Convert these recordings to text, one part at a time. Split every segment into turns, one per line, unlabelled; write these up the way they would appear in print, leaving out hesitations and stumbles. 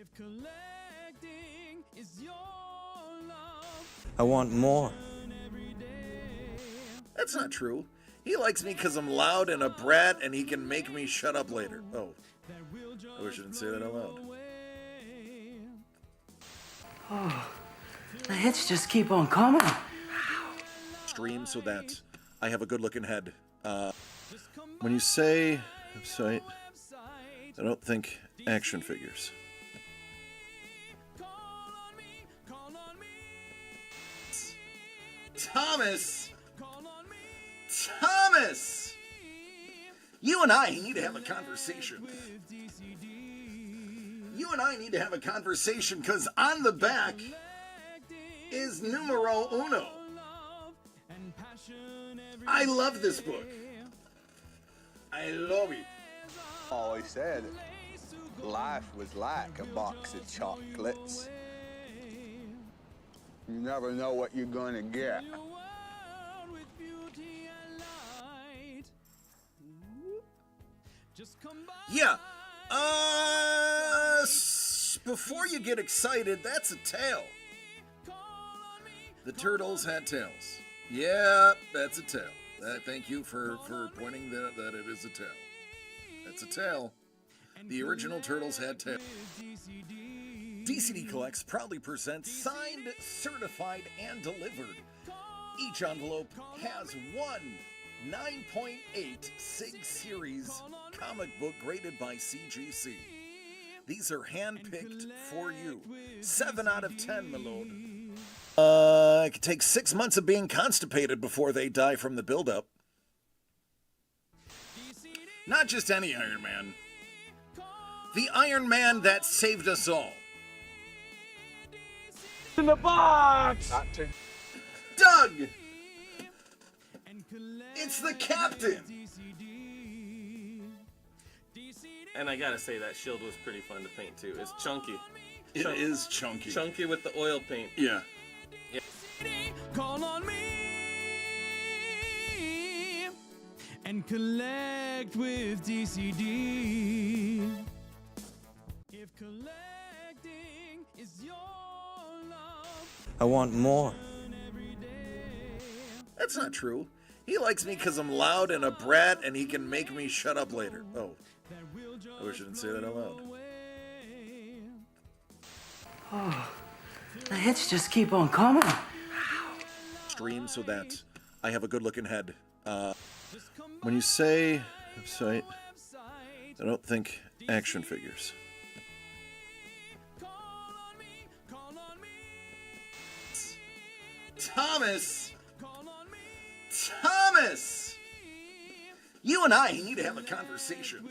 If collecting is your love,
I want more.
That's not true. He likes me because I'm loud and a brat and he can make me shut up later. Oh, I wish I didn't say that out loud.
Oh, the hits just keep on coming.
Stream so that I have a good looking head. When you say website, I don't think action figures. Thomas! Thomas! You and I need to have a conversation. You and I need to have a conversation because on the back is numero uno. I love this book. I love it.
Always said life was like a box of chocolates. You never know what you're gonna get.
Yeah. Before you get excited, that's a tail. The turtles had tails. Yeah, that's a tail. Thank you for pointing that it is a tail. That's a tail. The original turtles had tails. DCD Collects proudly presents signed, certified, and delivered. Each envelope has one 9.8 SIG Series comic book graded by CGC. These are hand-picked for you. 7 out of 10, my lord. It could take 6 months of being constipated before they die from the buildup. Not just any Iron Man. The Iron Man that saved us all.
In the box!
Doug! It's the Captain!
And I gotta say, that shield was pretty fun to paint too. It's chunky.
It is chunky.
Chunky with the oil paint.
Yeah.
call on me and collect with DCD. If collecting is your love,
I want more.
That's not true. He likes me because I'm loud and a brat and he can make me shut up later. Oh, I wish I didn't say that out loud.
Oh, the hits just keep on coming.
Stream so that I have a good looking head. When you say website, I don't think action figures. Thomas! Thomas! You and I need to have a conversation.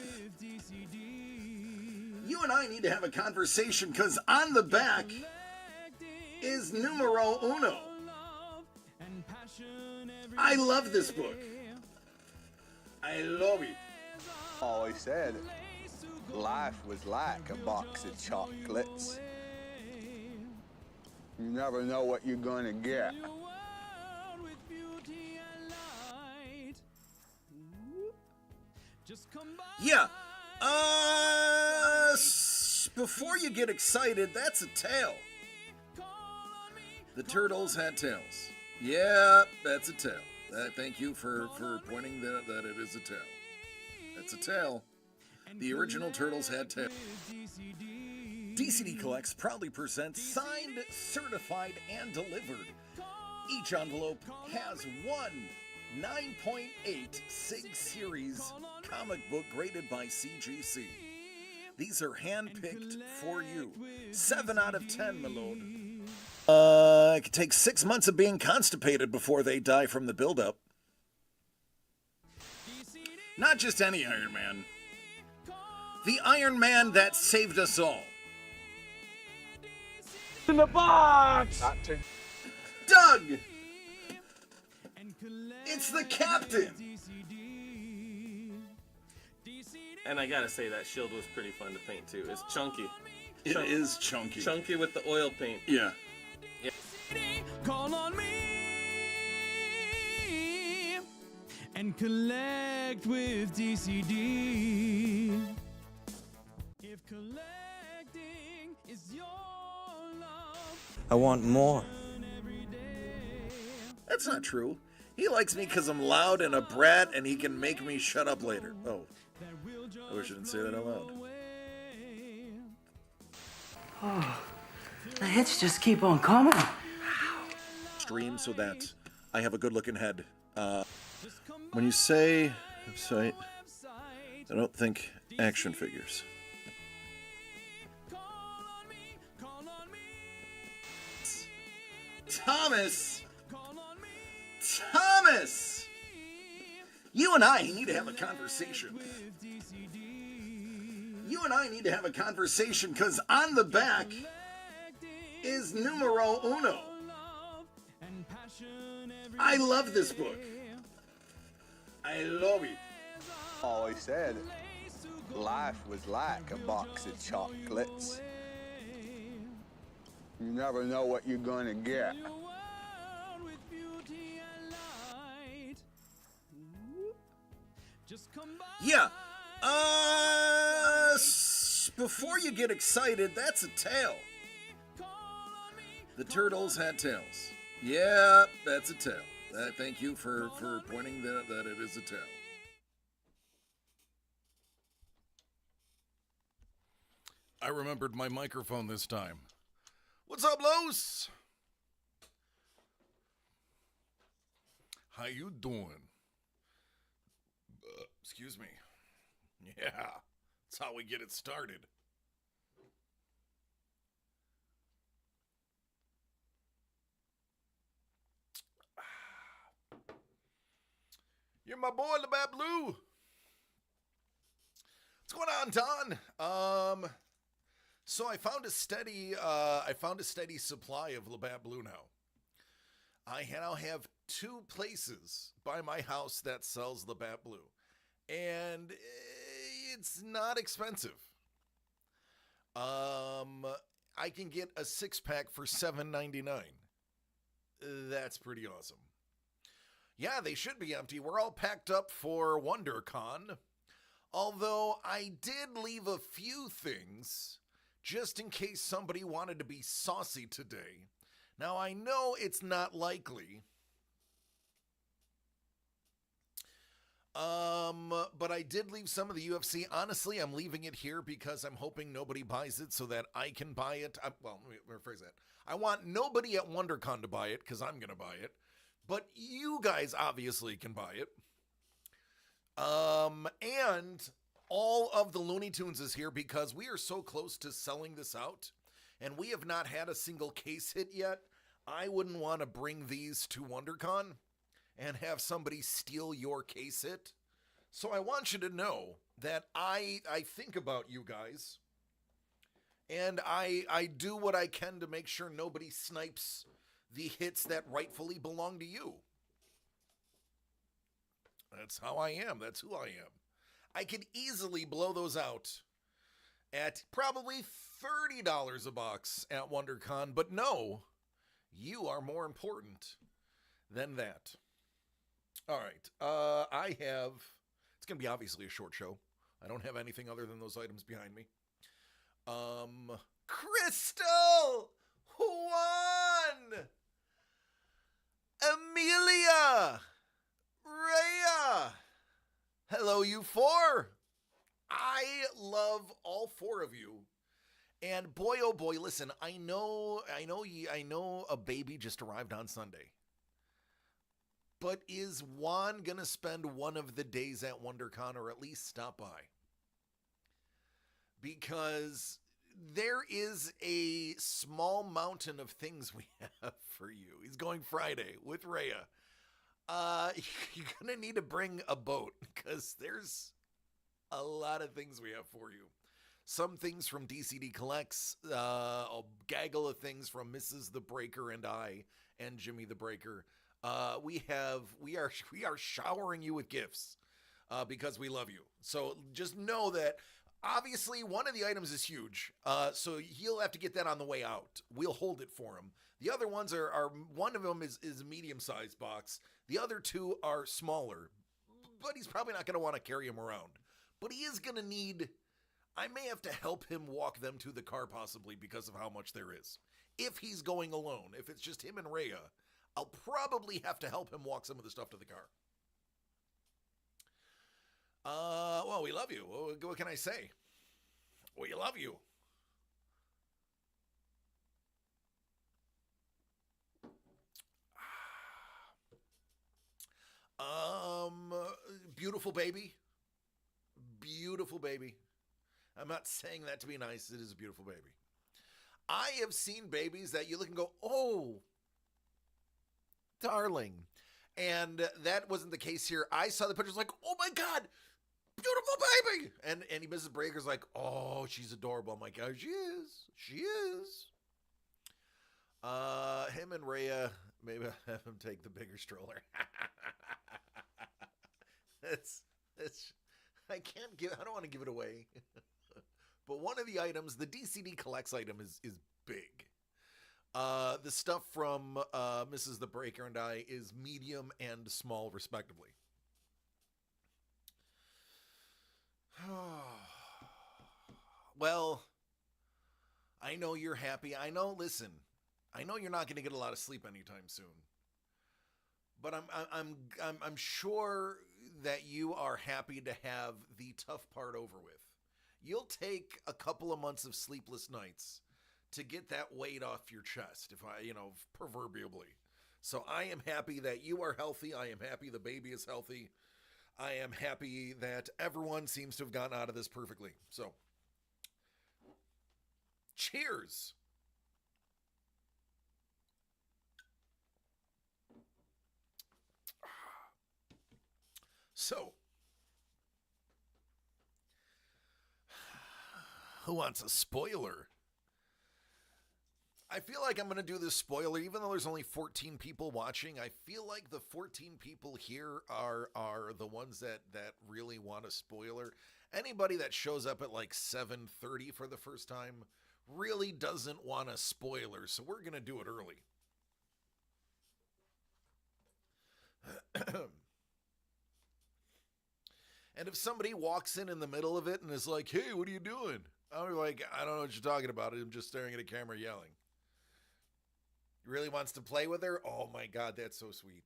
You and I need to have a conversation because on the back is numero uno. I love this book. I love it.
Always said life was like a box of chocolates. You never know what you're gonna get.
Yeah. Before you get excited, that's a tail. The turtles had tails. Yeah, that's a tail. Thank you for pointing that it is a tail. That's a tail. The original turtles had tails. DCD Collects proudly presents signed, certified, and delivered. Each envelope has one 9.8 SIG Series comic book graded by CGC. These are hand-picked for you. 7 out of 10, my lord. It could take 6 months of being constipated before they die from the buildup. Not just any Iron Man. The Iron Man that saved us all.
In the box!
Doug! It's the Captain!
And I gotta say, that shield was pretty fun to paint too. It's chunky.
It is chunky.
Chunky with the oil paint.
Yeah.
call on me and collect with DCD. If collecting
I want more.
That's not true. He likes me because I'm loud and a brat and he can make me shut up later. Oh, I wish I didn't say that out loud.
Oh, the hits just keep on coming.
Stream so that I have a good looking head. When you say website, I don't think action figures. Thomas! Thomas! You and I need to have a conversation. You and I need to have a conversation because on the back is numero uno. I love this book. I love it.
Always said life was like a box of chocolates. You never know what you're gonna get.
Yeah. Before you get excited, that's a tail. The turtles had tails. Yeah, that's a tail. Thank you for pointing that it is a tail.
I remembered my microphone this time. What's up, Los? How you doing? Excuse me. Yeah, that's how we get it started. You're my boy, Labatt Blue. What's going on, Don? So I found a steady supply of Labatt Blue now. I now have 2 places by my house that sells Labatt Blue, and it's not expensive. I can get a 6-pack for $7.99. That's pretty awesome. Yeah, they should be empty. We're all packed up for WonderCon. Although I did leave a few things just in case somebody wanted to be saucy today. Now, I know it's not likely. But I did leave some of the UFC. Honestly, I'm leaving it here because I'm hoping nobody buys it so that I can buy it. Well, let me rephrase that. I want nobody at WonderCon to buy it because I'm going to buy it. But you guys obviously can buy it. And all of the Looney Tunes is here because we are so close to selling this out. And we have not had a single case hit yet. I wouldn't want to bring these to WonderCon and have somebody steal your case hit. So I want you to know that I think about you guys. And I do what I can to make sure nobody snipes the hits that rightfully belong to you. That's how I am. That's who I am. I could easily blow those out at probably $30 a box at WonderCon, but no, you are more important than that. All right, it's going to be obviously a short show. I don't have anything other than those items behind me. Crystal! Juan! Amelia! Rhea! Hello, you 4! I love all 4 of you. And boy, oh boy, listen, I know a baby just arrived on Sunday. But is Juan gonna spend one of the days at WonderCon or at least stop by? Because there is a small mountain of things we have for you. He's going Friday with Rhea. You're gonna need to bring a boat because there's a lot of things we have for you. Some things from DCD Collects, a gaggle of things from Mrs. the Breaker and I and Jimmy the Breaker. We are showering you with gifts because we love you. So just know that obviously one of the items is huge. So he'll have to get that on the way out. We'll hold it for him. The other ones are one of them is a medium-sized box. The other 2 are smaller, but he's probably not going to want to carry them around. But he is going to need, I may have to help him walk them to the car possibly because of how much there is. If he's going alone, if it's just him and Rhea, I'll probably have to help him walk some of the stuff to the car. Well, we love you. What can I say? We love you. Beautiful baby. Beautiful baby. I'm not saying that to be nice. It is a beautiful baby. I have seen babies that you look and go, oh, darling. And that wasn't the case here. I saw the pictures like, oh my God, beautiful baby. And Mrs. Breaker's like, oh, she's adorable. I'm like, oh, she is. She is. Him and Rhea, maybe I'll have him take the bigger stroller. I don't want to give it away. But one of the items, the DCD Collects item is big. The stuff from Mrs. the Breaker and I is medium and small, respectively. Well, I know you're happy. I know you're not going to get a lot of sleep anytime soon. But I'm sure that you are happy to have the tough part over with. You'll take a couple of months of sleepless nights to get that weight off your chest, proverbially. So I am happy that you are healthy. I am happy the baby is healthy. I am happy that everyone seems to have gotten out of this perfectly. So, cheers. So, who wants a spoiler? I feel like I'm going to do this spoiler, even though there's only 14 people watching. I feel like the 14 people here are the ones that really want a spoiler. Anybody that shows up at like 7:30 for the first time really doesn't want a spoiler, so we're going to do it early. And if somebody walks in the middle of it and is like, hey, what are you doing? I'll be like, I don't know what you're talking about. I'm just staring at a camera yelling. Really wants to play with her? Oh my God, that's so sweet.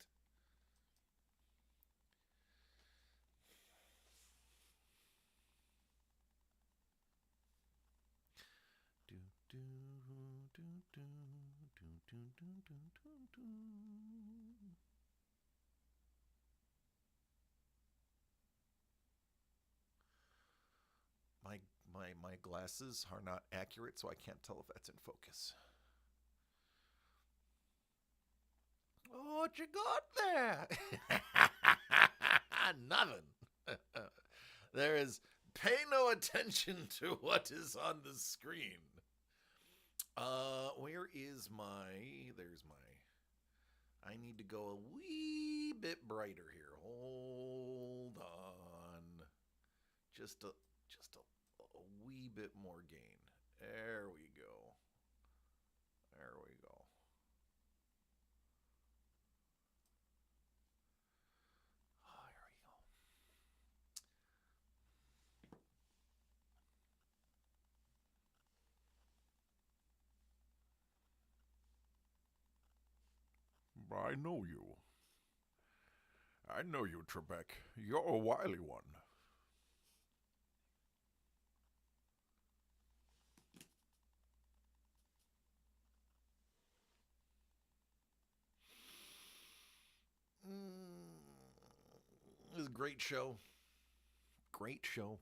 My glasses are not accurate, so I can't tell if that's in focus. Oh, what you got there? Nothing. There is, pay no attention to what is on the screen. Where is there's my, I need to go a wee bit brighter here. Hold on. Just a wee bit more gain. There we go. There we go. Oh, here we go. I know you. I know you, Trebek. You're a wily one. It was a great show. Great show.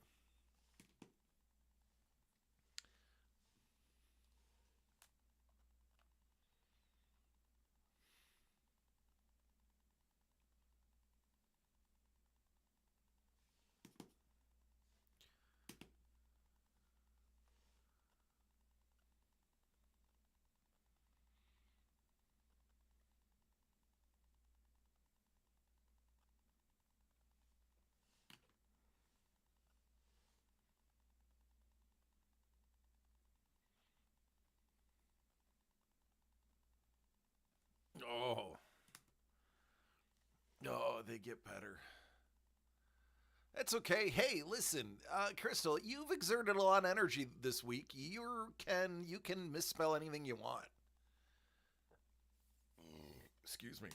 Oh, they get better. That's okay. Hey, listen, Crystal, you've exerted a lot of energy this week. You can misspell anything you want. Excuse me.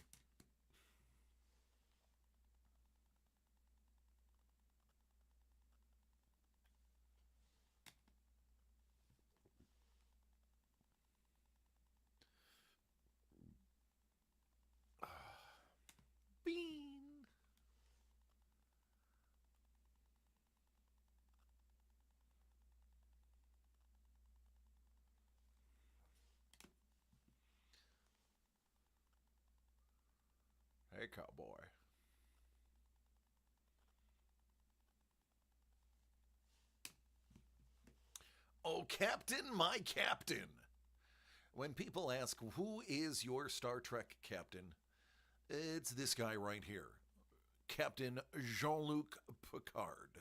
Bean. Hey, cowboy. Oh, Captain, my captain. When people ask, who is your Star Trek captain? It's this guy right here, Captain Jean-Luc Picard.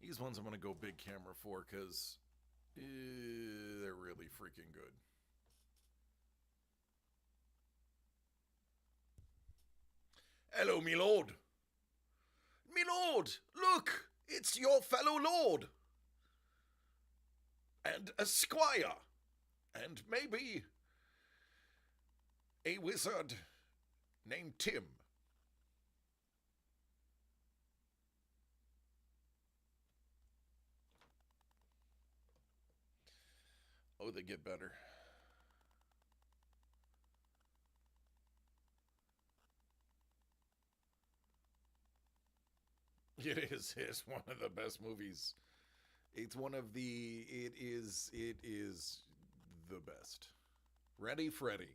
These ones I'm going to go big camera for because they're really freaking good. Hello, me lord. Me lord, look, it's your fellow lord. And a squire. And maybe a wizard named Tim. Oh, they get better. It is. It's one of the best movies. It's one of the. It is the best. Ready, Freddy.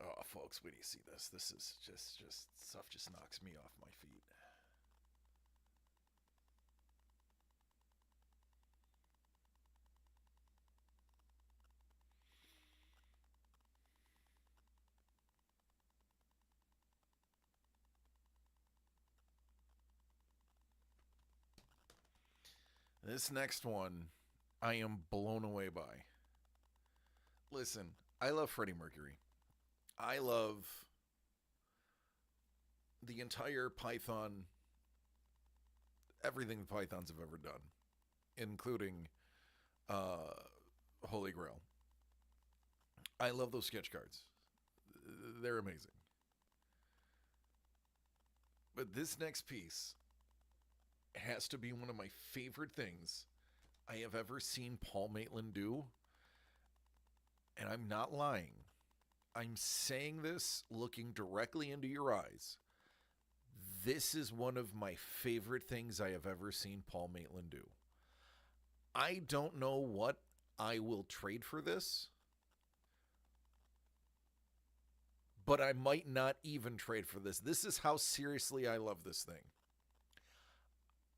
Oh, folks, when you see this, this is just stuff just knocks me off my feet. This next one, I am blown away by. Listen, I love Freddie Mercury. I love the entire Python, everything the Pythons have ever done, including Holy Grail. I love those sketch cards. They're amazing. But this next piece has to be one of my favorite things I have ever seen Paul Maitland do. And I'm not lying. I'm saying this looking directly into your eyes. This is one of my favorite things I have ever seen Paul Maitland do. I don't know what I will trade for this, but I might not even trade for this. This is how seriously I love this thing.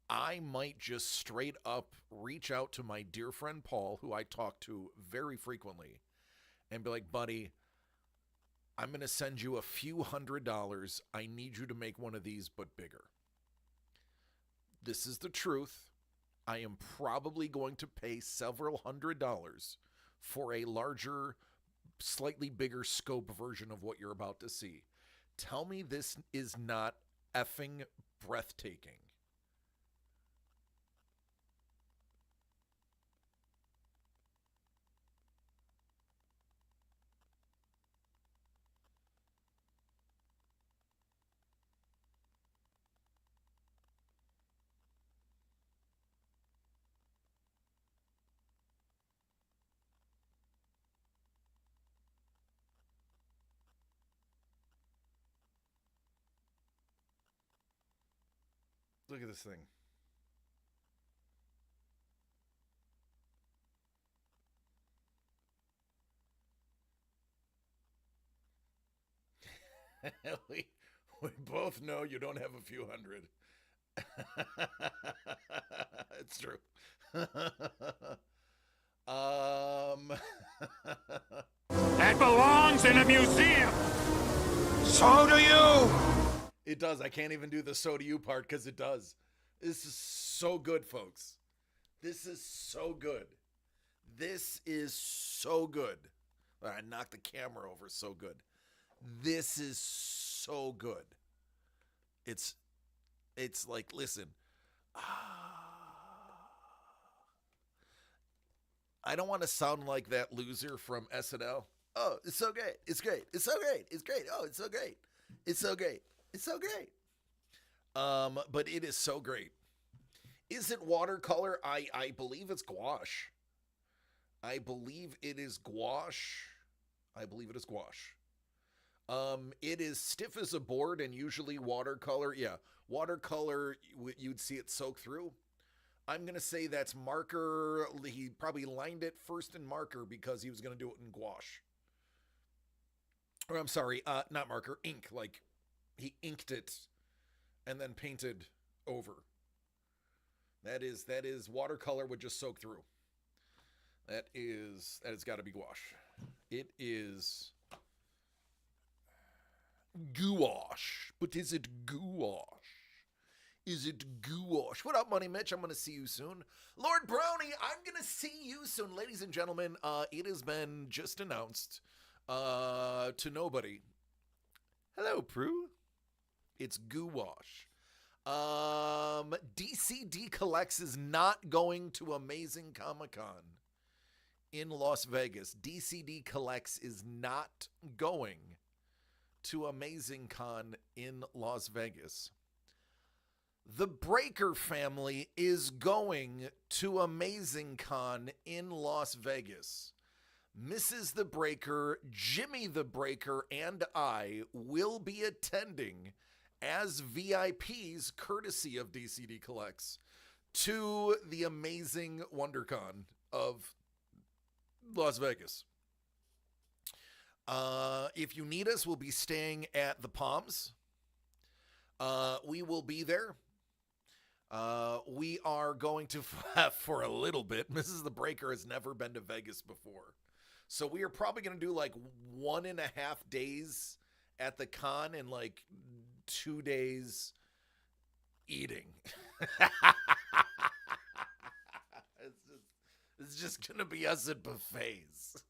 I might just straight up reach out to my dear friend Paul, who I talk to very frequently, and be like, buddy, I'm going to send you a few $100. I need you to make one of these, but bigger. This is the truth. I am probably going to pay several $100s for a larger, slightly bigger scope version of what you're about to see. Tell me this is not effing breathtaking. Look at this thing. we both know you don't have a few hundred. It's true.
That belongs in a museum. So do you.
It does. I can't even do the so do you part because it does. This is so good, folks. This is so good. This is so good. I knocked the camera over. So good. This is so good. It's like, listen. I don't want to sound like that loser from SNL. Oh, it's so great. It's great. It's so great. It's great. Oh, it's so great. It's so great. It's so great. But it is so great. Is it watercolor? I believe it's gouache. I believe it is gouache. It is stiff as a board and usually watercolor. Yeah, watercolor, you'd see it soak through. I'm going to say that's marker. He probably lined it first in marker because he was going to do it in gouache. Or I'm sorry, not marker, ink. Like he inked it and then painted over. That is watercolor would just soak through. That has got to be gouache. It is gouache. But is it gouache? Is it gouache? What up, Money Mitch? I'm going to see you soon. Lord Brownie, I'm going to see you soon. Ladies and gentlemen, it has been just announced to nobody. Hello, Prue. It's gouache. DCD Collects is not going to Amazing Comic-Con in Las Vegas. DCD Collects is not going to Amazing Con in Las Vegas. The Breaker family is going to Amazing Con in Las Vegas. Mrs. The Breaker, Jimmy the Breaker, and I will be attending as VIPs, courtesy of DCD Collects, to the amazing WonderCon of Las Vegas. If you need us, we'll be staying at the Palms. We will be there. We are going to, for a little bit, Mrs. The Breaker has never been to Vegas before. So we are probably going to do like 1.5 days at the con and like 2 days eating. It's just going to be us at buffets.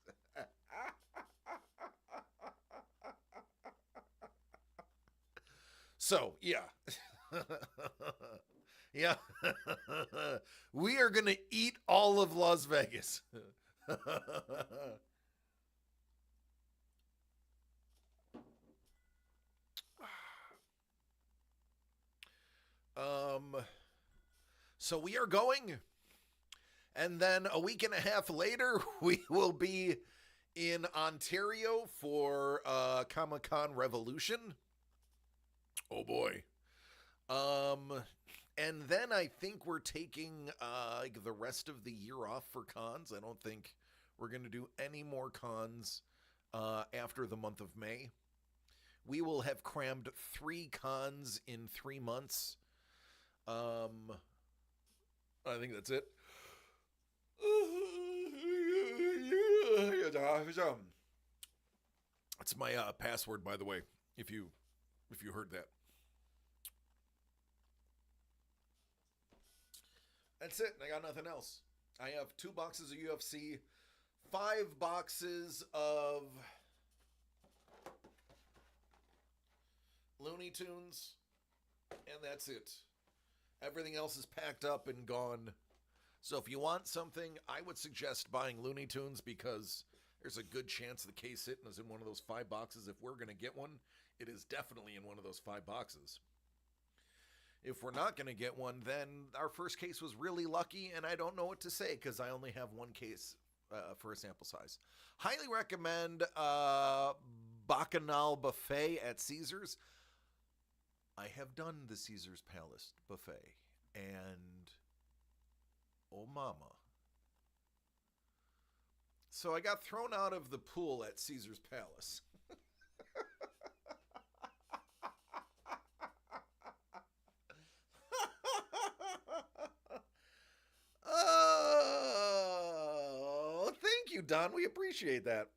So, yeah. Yeah. We are going to eat all of Las Vegas. So we are going, and then a week and a half later, we will be in Ontario for Comic-Con Revolution. Oh boy. And then I think we're taking like the rest of the year off for cons. I don't think we're going to do any more cons after the month of May. We will have crammed 3 cons in 3 months. I think that's it. That's my password, by the way, if you heard that. That's it. I got nothing else. I have 2 boxes of UFC, 5 boxes of Looney Tunes, and that's it. Everything else is packed up and gone. So if you want something, I would suggest buying Looney Tunes because there's a good chance the case hitting is in one of those 5 boxes. If we're going to get one, it is definitely in one of those 5 boxes. If we're not going to get one, then our first case was really lucky, and I don't know what to say because I only have 1 case for a sample size. Highly recommend Bacchanal Buffet at Caesars. I have done the Caesars Palace Buffet, and oh mama. So I got thrown out of the pool at Caesars Palace.
you, Don. We appreciate that.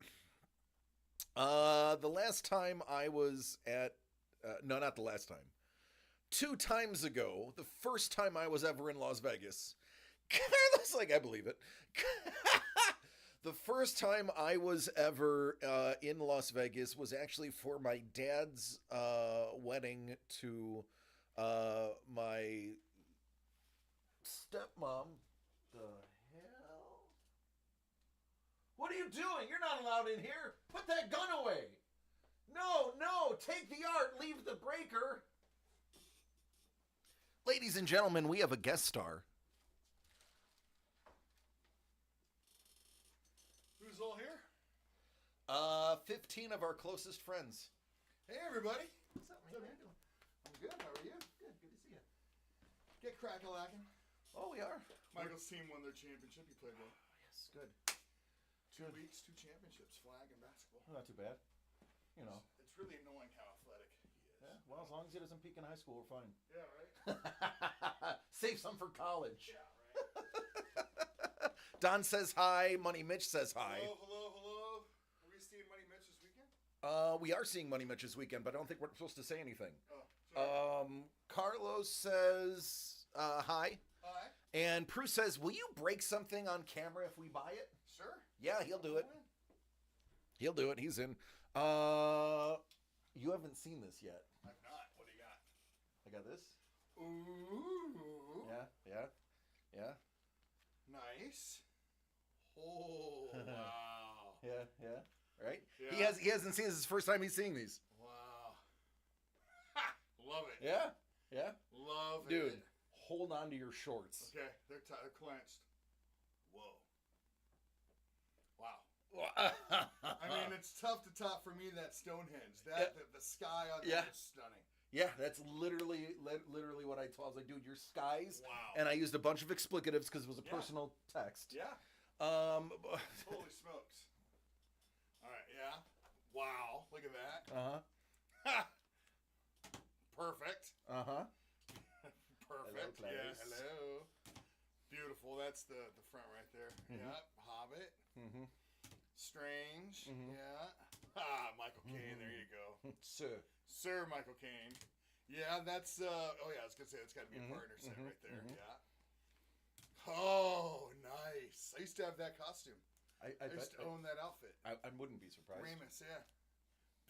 The last time I was at, no, not the last time. 2 times ago, the first time I was ever in Las Vegas. Carlos, like, I believe it. The first time I was ever in Las Vegas was actually for my dad's wedding to my stepmom. The hell? What are you doing? You're not allowed in here. Put that gun away. No, take the art, leave the breaker. Ladies and gentlemen, we have a guest star.
Who's all here?
15 of our closest friends.
Hey, everybody.
What's up, man? How you doing?
I'm good. How are you?
Good to see you.
Get crack-a-lackin'.
Oh, we are.
Michael's team won their championship. You played well.
Yes, good.
2 weeks, 2 championships, flag and basketball.
Not too bad. You know.
It's really annoying how athletic he is.
Yeah, well, as long as he doesn't peak in high school, we're fine.
Yeah, right?
Save some for college.
Yeah, right.
Don says hi. Money Mitch says hi.
Hello. Are we seeing Money Mitch this weekend?
We are seeing Money Mitch this weekend, but I don't think we're supposed to say anything.
Oh, sorry.
Carlos says hi.
Hi.
And Prue says, will you break something on camera if we buy it?
Sure.
Yeah, he'll do it. He'll do it. He's in. You haven't seen this yet.
I've not. What do you got?
I got this.
Ooh.
Yeah.
Nice. Oh, wow.
Yeah. Right?
Yeah.
He hasn't seen this. It's the first time he's seeing these.
Wow. Ha! Love it.
Yeah.
Love it.
Dude, hold on to your shorts.
Okay, they're clenched. Whoa. Wow. I mean, it's tough to top for me that Stonehenge. The sky on
Yeah.
that is stunning.
Yeah, that's literally what I told. I was like, dude, your skies.
Wow.
And I used a bunch of explicatives because it was a
Yeah.
personal text.
Yeah. Holy smokes. All right, yeah. Wow, look at that. Ha! Perfect. Perfect.
Hello,
Yeah,
Clarice.
hello. Beautiful. That's the front right there. Yeah. Hobbit. Strange. Yeah. Michael Caine. There you go. Sir Michael Caine. Yeah, that's oh yeah, I was gonna say that's gotta be a partner set right there. Yeah. Oh, nice. I used to have that costume. I used to own that outfit.
I wouldn't be surprised.
Ramus, yeah.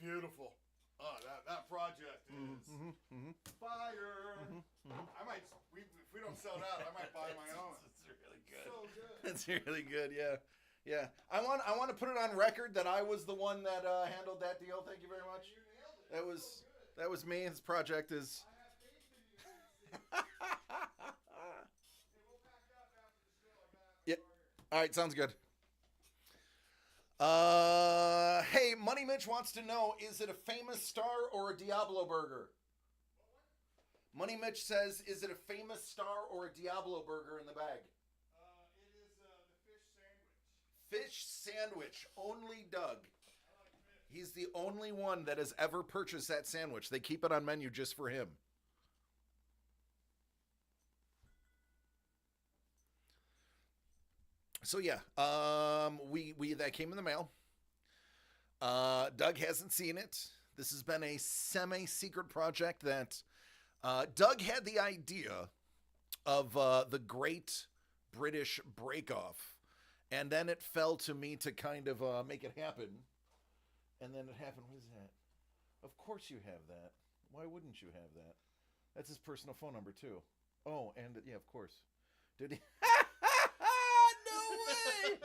Beautiful. Oh, that project is fire. I might, if we don't sell it out, I might buy my own.
It's really good.
So good.
It's really good. Yeah. I want to put it on record that I was the one that handled that deal. Thank you very much.
You nailed it.
That was me. This project is.
I have faith in you. Hey, we'll pack up after the show. I got
Yeah.
here.
All right, sounds good. Hey, Money Mitch wants to know, is it a famous star or a Diablo burger? Money Mitch says, is it a famous star or a Diablo burger in the bag?
It is the fish sandwich.
Fish sandwich, only Doug. He's the only one that has ever purchased that sandwich. They keep it on menu just for him. So yeah, we that came in the mail. Doug hasn't seen it. This has been a semi-secret project that Doug had the idea of the Great British Break-Off, and then it fell to me to kind of make it happen. And then it happened. What is that? Of course you have that. Why wouldn't you have that? That's his personal phone number too. Oh, and yeah, of course. Did he? No way!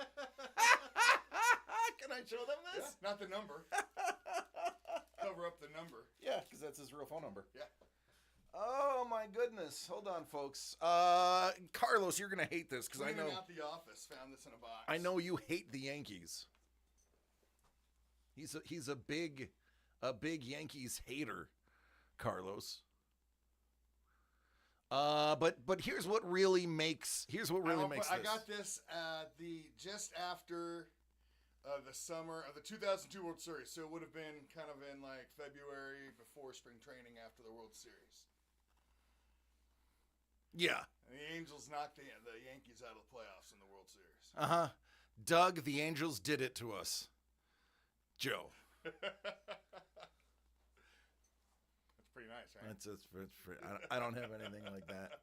Can I show them
Yeah,
this?
not the number. Cover up the number.
Yeah, because that's his real phone number.
Yeah.
Oh my goodness! Hold on, folks. Carlos, you're gonna hate this because I know.
Cleaning out the office, found this in a box.
I know you hate the Yankees. He's a big Yankees hater, Carlos. But here's what really makes this.
I got this just after the summer of the 2002 World Series, so it would have been kind of in like February before spring training after the World Series.
Yeah.
And the Angels knocked the Yankees out of the playoffs in the World Series.
Doug, the angels did it to us. Joe.
That's pretty nice, right?
It's pretty, I don't have anything like that.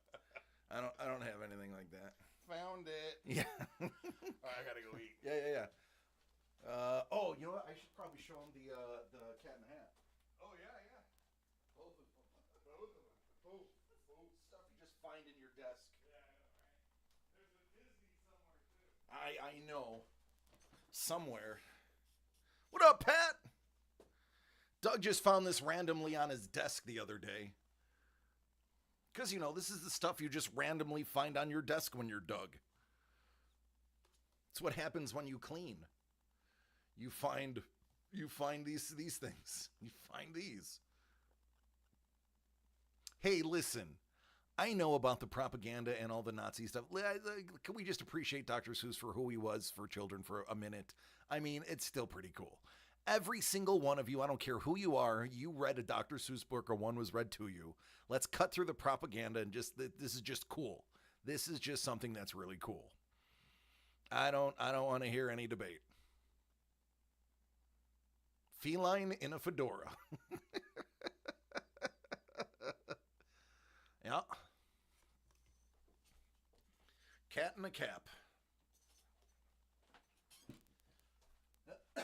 I don't have anything like that.
Found it.
Yeah.
All right, I gotta go eat.
Yeah. Oh, you know what? I should probably show him the Cat in the Hat.
Oh yeah.
Both of them.
Both of them. Both.
Stuff you just find in your desk.
Yeah, I know, right? There's a Disney somewhere too.
I know. Somewhere. What up, Pat? Doug just found this randomly on his desk the other day. Because, this is the stuff you just randomly find on your desk when you're Doug. It's what happens when you clean. You find these things. You find these. Hey, listen. I know about the propaganda and all the Nazi stuff. Can we just appreciate Dr. Seuss for who he was for children for a minute? I mean, it's still pretty cool. Every single one of you, I don't care who you are, you read a Dr. Seuss book or one was read to you. Let's cut through the propaganda and this is just cool. This is just something that's really cool. I don't want to hear any debate. Feline in a fedora. Yeah. Cat in a cap. I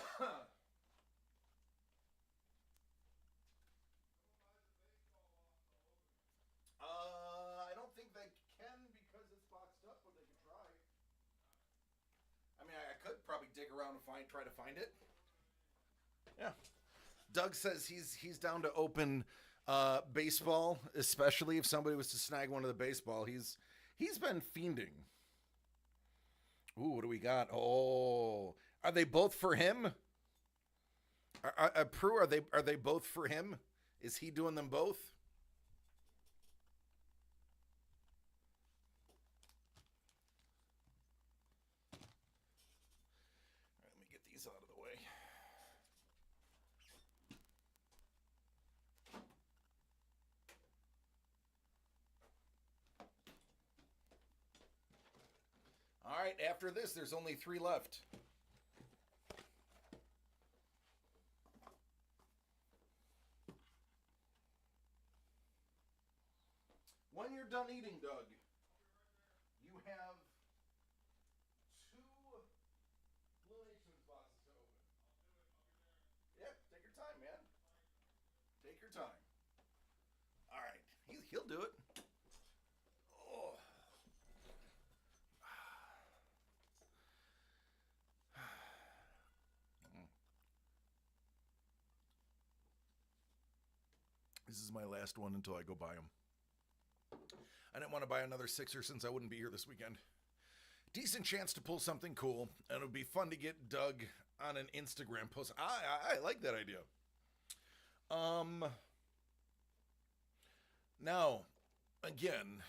don't think they can because it's boxed up, but they can try. I mean, I could probably dig around and try to find it. Yeah. Doug says he's down to open baseball, especially if somebody was to snag one of the baseball. He's been fiending. Ooh, what do we got? Oh, are they both for him? Prue, are they both for him? Is he doing them both? All right, let me get these out of the way. All right, after this, there's only 3 left. When you're done eating, Doug, you have 2 Looney Tunes boxes to open. Yep, take your time, man. Take your time. All right, he'll do it. Oh. This is my last one until I go buy them. I didn't want to buy another Sixer since I wouldn't be here this weekend. Decent chance to pull something cool, and it would be fun to get Doug on an Instagram post. I like that idea. Now, again,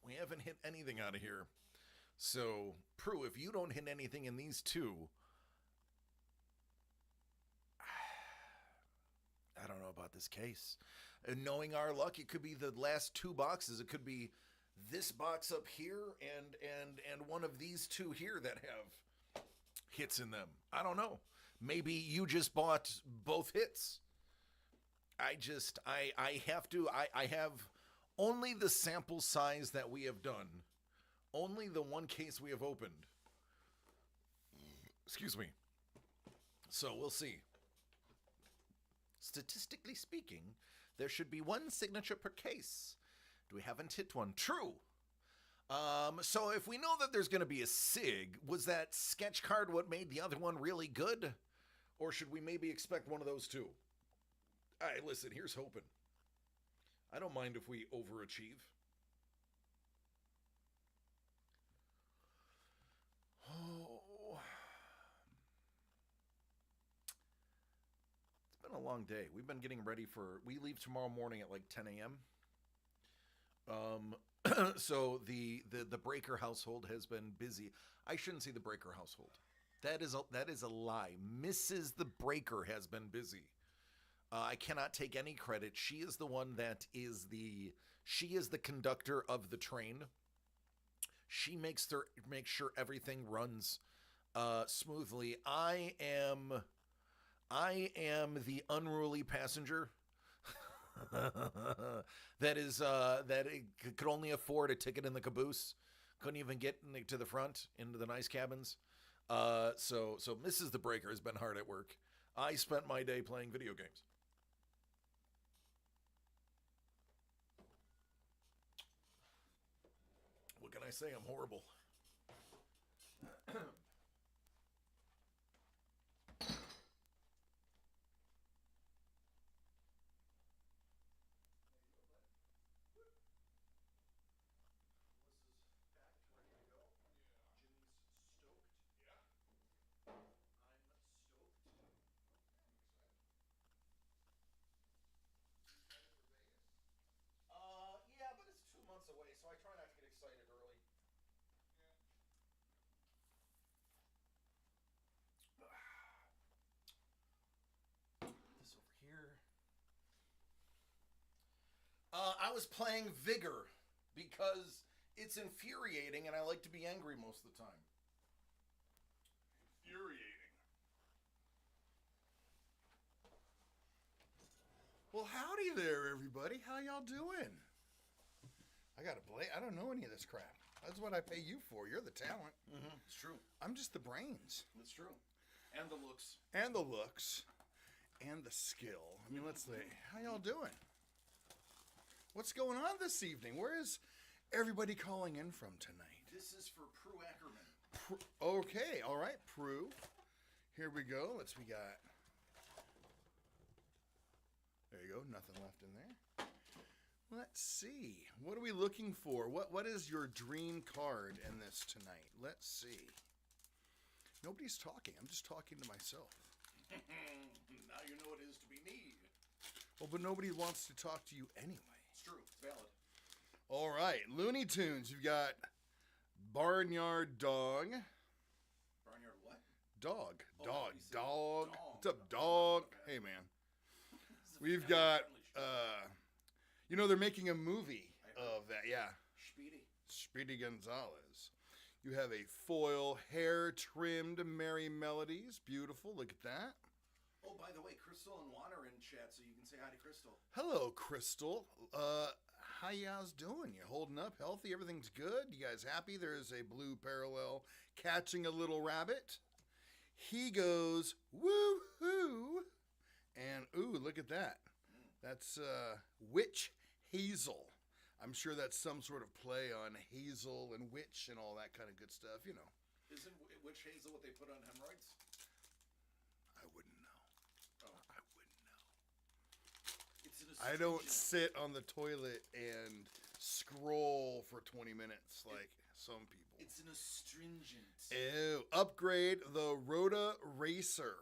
we haven't hit anything out of here. So, Prue, if you don't hit anything in these 2, I don't know about this case. And knowing our luck, it could be the last 2 boxes. It could be this box up here and one of these 2 here that have hits in them. I don't know. Maybe you just bought both hits. I have only the sample size that we have done. Only the one case we have opened. Excuse me. So we'll see. Statistically speaking, there should be 1 signature per case. We haven't hit one. True. So if we know that there's going to be a SIG, was that sketch card what made the other one really good? Or should we maybe expect one of those too? All right, listen, here's hoping. I don't mind if we overachieve. Oh. It's been a long day. We've been getting ready we leave tomorrow morning at like 10 a.m. So the Breaker household has been busy. I shouldn't say the Breaker household. That is a lie. Mrs. the Breaker has been busy. I cannot take any credit. She is the one that she is the conductor of the train. She makes sure everything runs smoothly. I am the unruly passenger that could only afford a ticket in the caboose, couldn't even get to the front into the nice cabins. So Mrs. the Breaker has been hard at work. I spent my day playing video games. What can I say? I'm horrible. Yeah, but it's 2 months away, so I try not to get excited early. This over here. I was playing Vigor because it's infuriating and I like to be angry most of the time.
Infuriating. Well, howdy there, everybody. How y'all doing? I don't know any of this crap. That's what I pay you for. You're the talent.
Mm-hmm. It's true.
I'm just the brains.
It's true. And the looks.
And the looks. And the skill. I mean, let's see. How y'all doing? What's going on this evening? Where is everybody calling in from tonight?
This is for Prue Ackerman.
Okay, all right, Prue. Here we go. We got. There you go. Nothing left in there. Let's see. What are we looking for? What is your dream card in this tonight? Let's see. Nobody's talking. I'm just talking to myself.
Now you know what it is to be me.
Well, but nobody wants to talk to you anyway.
It's true. It's valid.
All right, Looney Tunes. You've got Barnyard Dog.
Barnyard what?
Dog.
Oh,
Dog.
you said
Dog.
dog.
What's up, dog?
Okay.
Hey, man. We've got, they're making a movie of that. Yeah. Speedy Gonzalez. You have a foil hair-trimmed Merry Melodies. Beautiful. Look at that.
Oh, by the way, Crystal and Juan are in chat, so you can say hi to Crystal.
Hello, Crystal. How you guys doing? You holding up? Healthy? Everything's good? You guys happy? There's a blue parallel catching a little rabbit. He goes, woo-hoo. And, ooh, look at that. That's Witch Hazel. I'm sure that's some sort of play on hazel and witch and all that kind of good stuff, you know.
Isn't Witch Hazel what they put on hemorrhoids?
I wouldn't know.
Oh.
I wouldn't know.
It's
I don't sit on the toilet and scroll for 20 minutes like some people.
It's an astringent.
Ew. Upgrade the Rhoda Racer.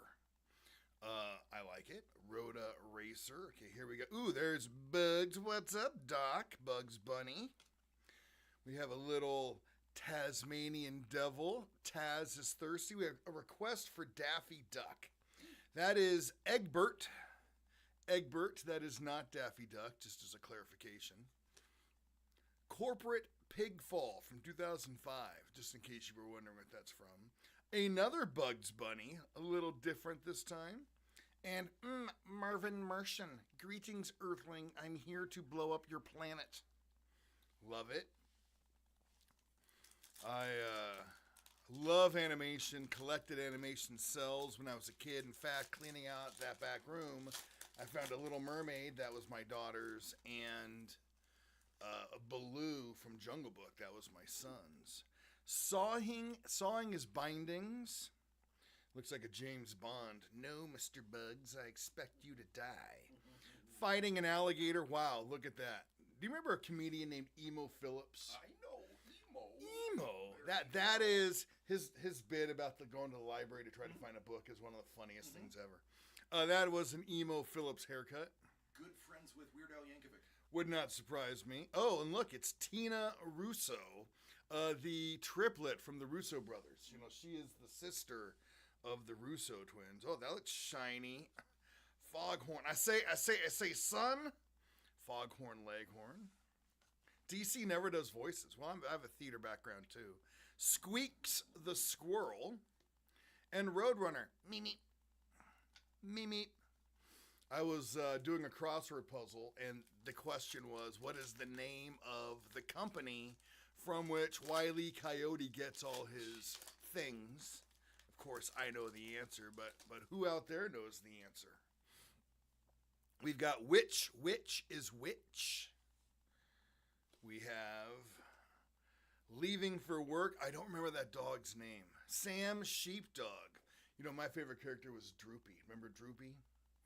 I like it. Rhoda Racer. Okay, here we go. Ooh, there's Bugs. What's up, Doc? Bugs Bunny. We have a little Tasmanian Devil. Taz is thirsty. We have a request for Daffy Duck. That is Egbert. Egbert, that is not Daffy Duck, just as a clarification. Corporate Pigfall from 2005, just in case you were wondering what that's from. Another Bugs Bunny, a little different this time. And Marvin Martian. Greetings, Earthling. I'm here to blow up your planet. Love it. I love animation, collected animation cells when I was a kid. In fact, cleaning out that back room, I found a Little Mermaid that was my daughter's, and a Baloo from Jungle Book that was my son's. Sawing his bindings. Looks like a James Bond. No, Mr. Bugs, I expect you to die. Fighting an alligator. Wow, look at that. Do you remember a comedian named Emo Phillips?
I know, Emo.
Emo. That is his bit about going to the library to try to find a book is one of the funniest things ever. That was an Emo Phillips haircut.
Good friends with Weird Al Yankovic.
Would not surprise me. Oh, and look, it's Tina Russo, the triplet from the Russo brothers. You know, she is the sister of the Russo twins. Oh, that looks shiny. Foghorn. I say son. Foghorn Leghorn. DC never does voices. Well, I have a theater background too. Squeaks the Squirrel. and Roadrunner. Meep. I was doing a crossword puzzle, and the question was, what is the name of the company from which Wile E. Coyote gets all his things? Of course, I know the answer, but who out there knows the answer? We've got which is which. We have leaving for work. I don't remember that dog's name. Sam Sheepdog. You know, my favorite character was Droopy. Remember Droopy?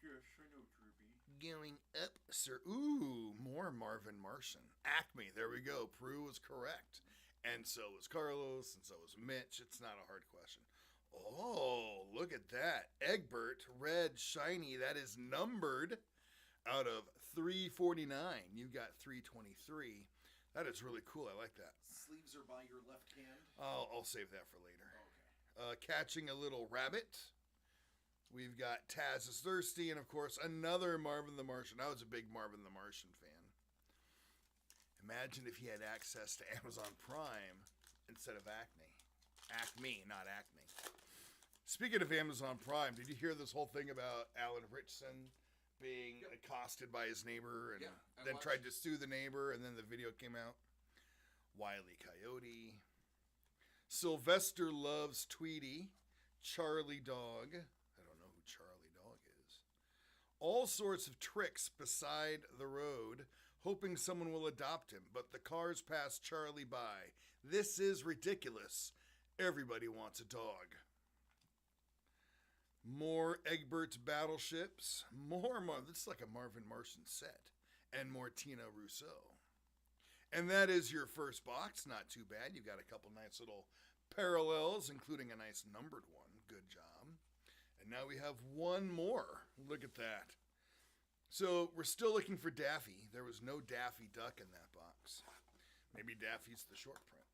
Yes, I know Droopy.
Going up, sir. Ooh, more Marvin Martian. Acme. There we go. Prue was correct. And so was Carlos, and so was Mitch. It's not a hard question. Oh, look at that. Egbert, red, shiny. That is numbered out of 349. You've got 323. That is really cool. I like that.
Sleeves are by your left hand.
I'll save that for later.
Okay.
Catching a little rabbit. We've got Taz is Thirsty, and of course, another Marvin the Martian. I was a big Marvin the Martian fan. Imagine if he had access to Amazon Prime instead of Acme. Acme, not Acme. Speaking of Amazon Prime, did you hear this whole thing about Alan Richson being accosted by his neighbor and then tried to sue the neighbor, and then the video came out? Wile E. Coyote. Sylvester loves Tweety. Charlie Dog. I don't know who Charlie Dog is. All sorts of tricks beside the road, hoping someone will adopt him, but the cars pass Charlie by. This is ridiculous. Everybody wants a dog. More Egbert's battleships. This is like a Marvin Martian set. And more Tina Rousseau. And that is your first box. Not too bad. You've got a couple nice little parallels, including a nice numbered one. Good job. And now we have one more. Look at that. So we're still looking for Daffy. There was no Daffy Duck in that box. Maybe Daffy's the short print.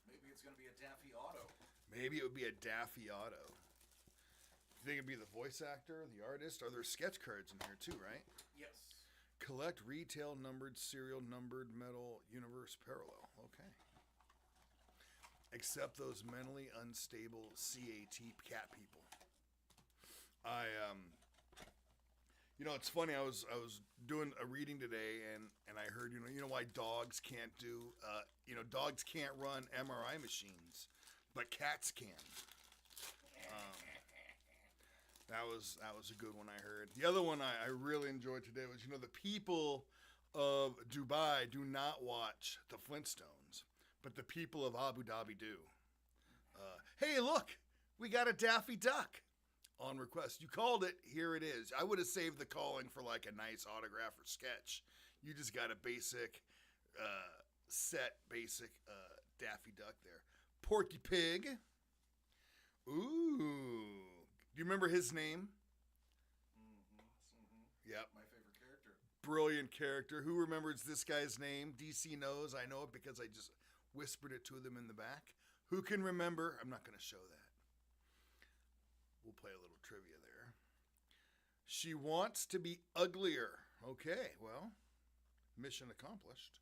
Maybe it's going to be a Daffy Auto.
Maybe it would be a Daffy Auto. You think it'd be the voice actor, the artist? Are there sketch cards in here too, right?
Yes.
Collect retail numbered, serial numbered metal universe parallel. Okay. Except those mentally unstable CAT cat people. It's funny. I was doing a reading today, and I heard you know why dogs can't do dogs can't run MRI machines, but cats can. That was a good one I heard. The other one I really enjoyed today was the people of Dubai do not watch the Flintstones, but the people of Abu Dhabi do. Hey, look, we got a Daffy Duck on request. You called it, here it is. I would have saved the calling for like a nice autograph or sketch. You just got a basic Daffy Duck there. Porky Pig. Ooh. Do you remember his name? Yep.
My favorite character.
Brilliant character. Who remembers this guy's name? DC knows. I know it because I just whispered it to them in the back. Who can remember? I'm not going to show that. We'll play a little trivia there. She wants to be uglier. Okay, well, mission accomplished.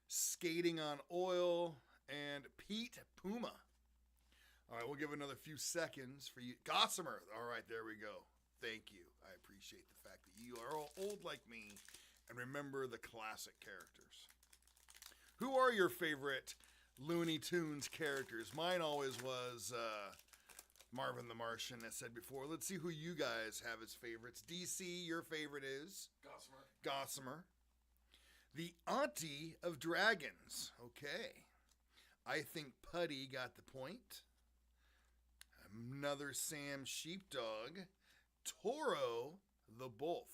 Skating on Oil and Pete Puma. All right, we'll give another few seconds for you. Gossamer. All right, there we go. Thank you. I appreciate the fact that you are all old like me and remember the classic characters. Who are your favorite Looney Tunes characters? Mine always was Marvin the Martian, as said before. Let's see who you guys have as favorites. DC, your favorite is? Gossamer. The Auntie of Dragons. Okay. I think Putty got the point. Another Sam Sheepdog. Toro the Bull.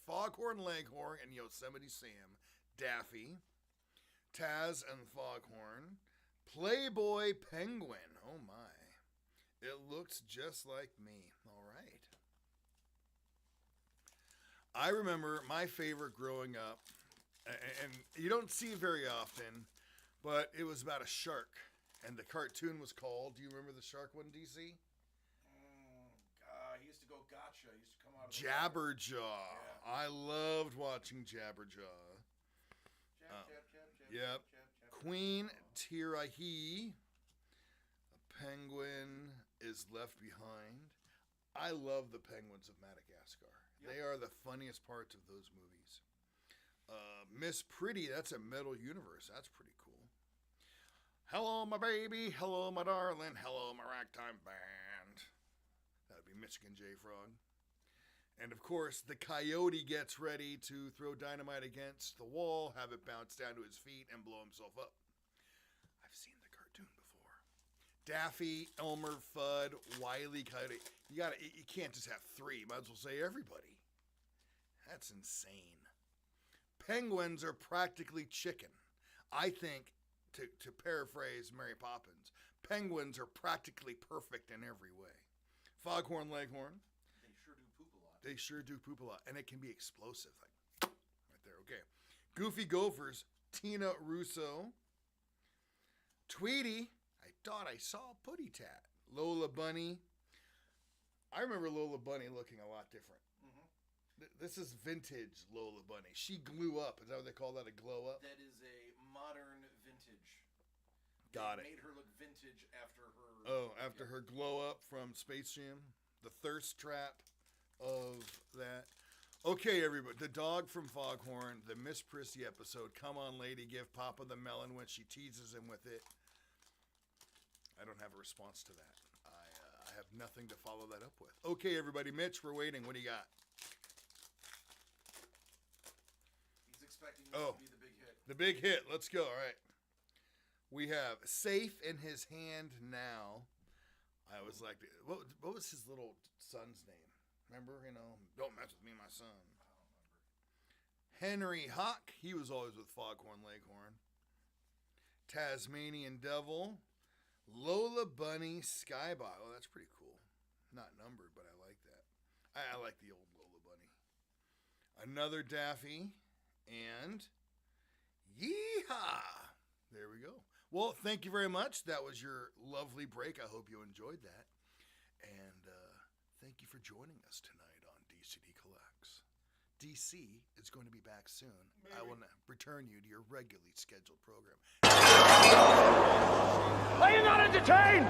Foghorn Leghorn and Yosemite Sam. Daffy. Taz and Foghorn. Playboy Penguin. Oh my. It looks just like me. All right. I remember my favorite growing up, and you don't see it very often, but it was about a shark, and the cartoon was called, do you remember the shark one, DC?
He used to go gotcha. He used to come out of the
Jabberjaw.
Yeah.
I loved watching Jabberjaw. Yep. Queen Tirahi, a penguin, is Left Behind. I love the Penguins of Madagascar. Yep. They are the funniest parts of those movies. Miss Pretty, that's a Metal Universe. That's pretty cool. Hello, my baby. Hello, my darling. Hello, my ragtime band. That would be Michigan J. Frog. And of course, the coyote gets ready to throw dynamite against the wall, have it bounce down to his feet, and blow himself up. I've seen the cartoon before. Daffy, Elmer Fudd, Wile E. Coyote. You can't just have three. You might as well say everybody. That's insane. Penguins are practically chicken. I think, to paraphrase Mary Poppins, penguins are practically perfect in every way. Foghorn Leghorn. They sure do poop a lot. And it can be explosive. Like, right there. Okay. Goofy Gophers. Tina Russo. Tweety. I thought I saw a putty tat. Lola Bunny. I remember Lola Bunny looking a lot different. This is vintage Lola Bunny. She glue up. Is that what they call that, a glow up?
That is a modern vintage.
Got
They
it.
made her look vintage after her...
Oh, after her glow up from Space Jam. The thirst trap of that. Okay, everybody. The dog from Foghorn, the Miss Prissy episode. Come on, lady, give Papa the melon when she teases him with it. I don't have a response to that. I have nothing to follow that up with. Okay, everybody. Mitch, we're waiting. What do you got?
He's expecting this to be the big hit.
The big hit. Let's go. All right. We have Safe in His Hand Now. I was like, what was his little son's name? Remember, don't mess with me, my son. I don't remember. Henry Hawk, he was always with Foghorn Leghorn. Tasmanian Devil. Lola Bunny Skybot. Oh, that's pretty cool. Not numbered, but I like that. I like the old Lola Bunny. Another Daffy. And yeehaw! There we go. Well, thank you very much. That was your lovely break. I hope you enjoyed that. And thank you for joining us tonight on DCD Collects. DC is going to be back soon. Maybe. I will return you to your regularly scheduled program.
Are you not entertained?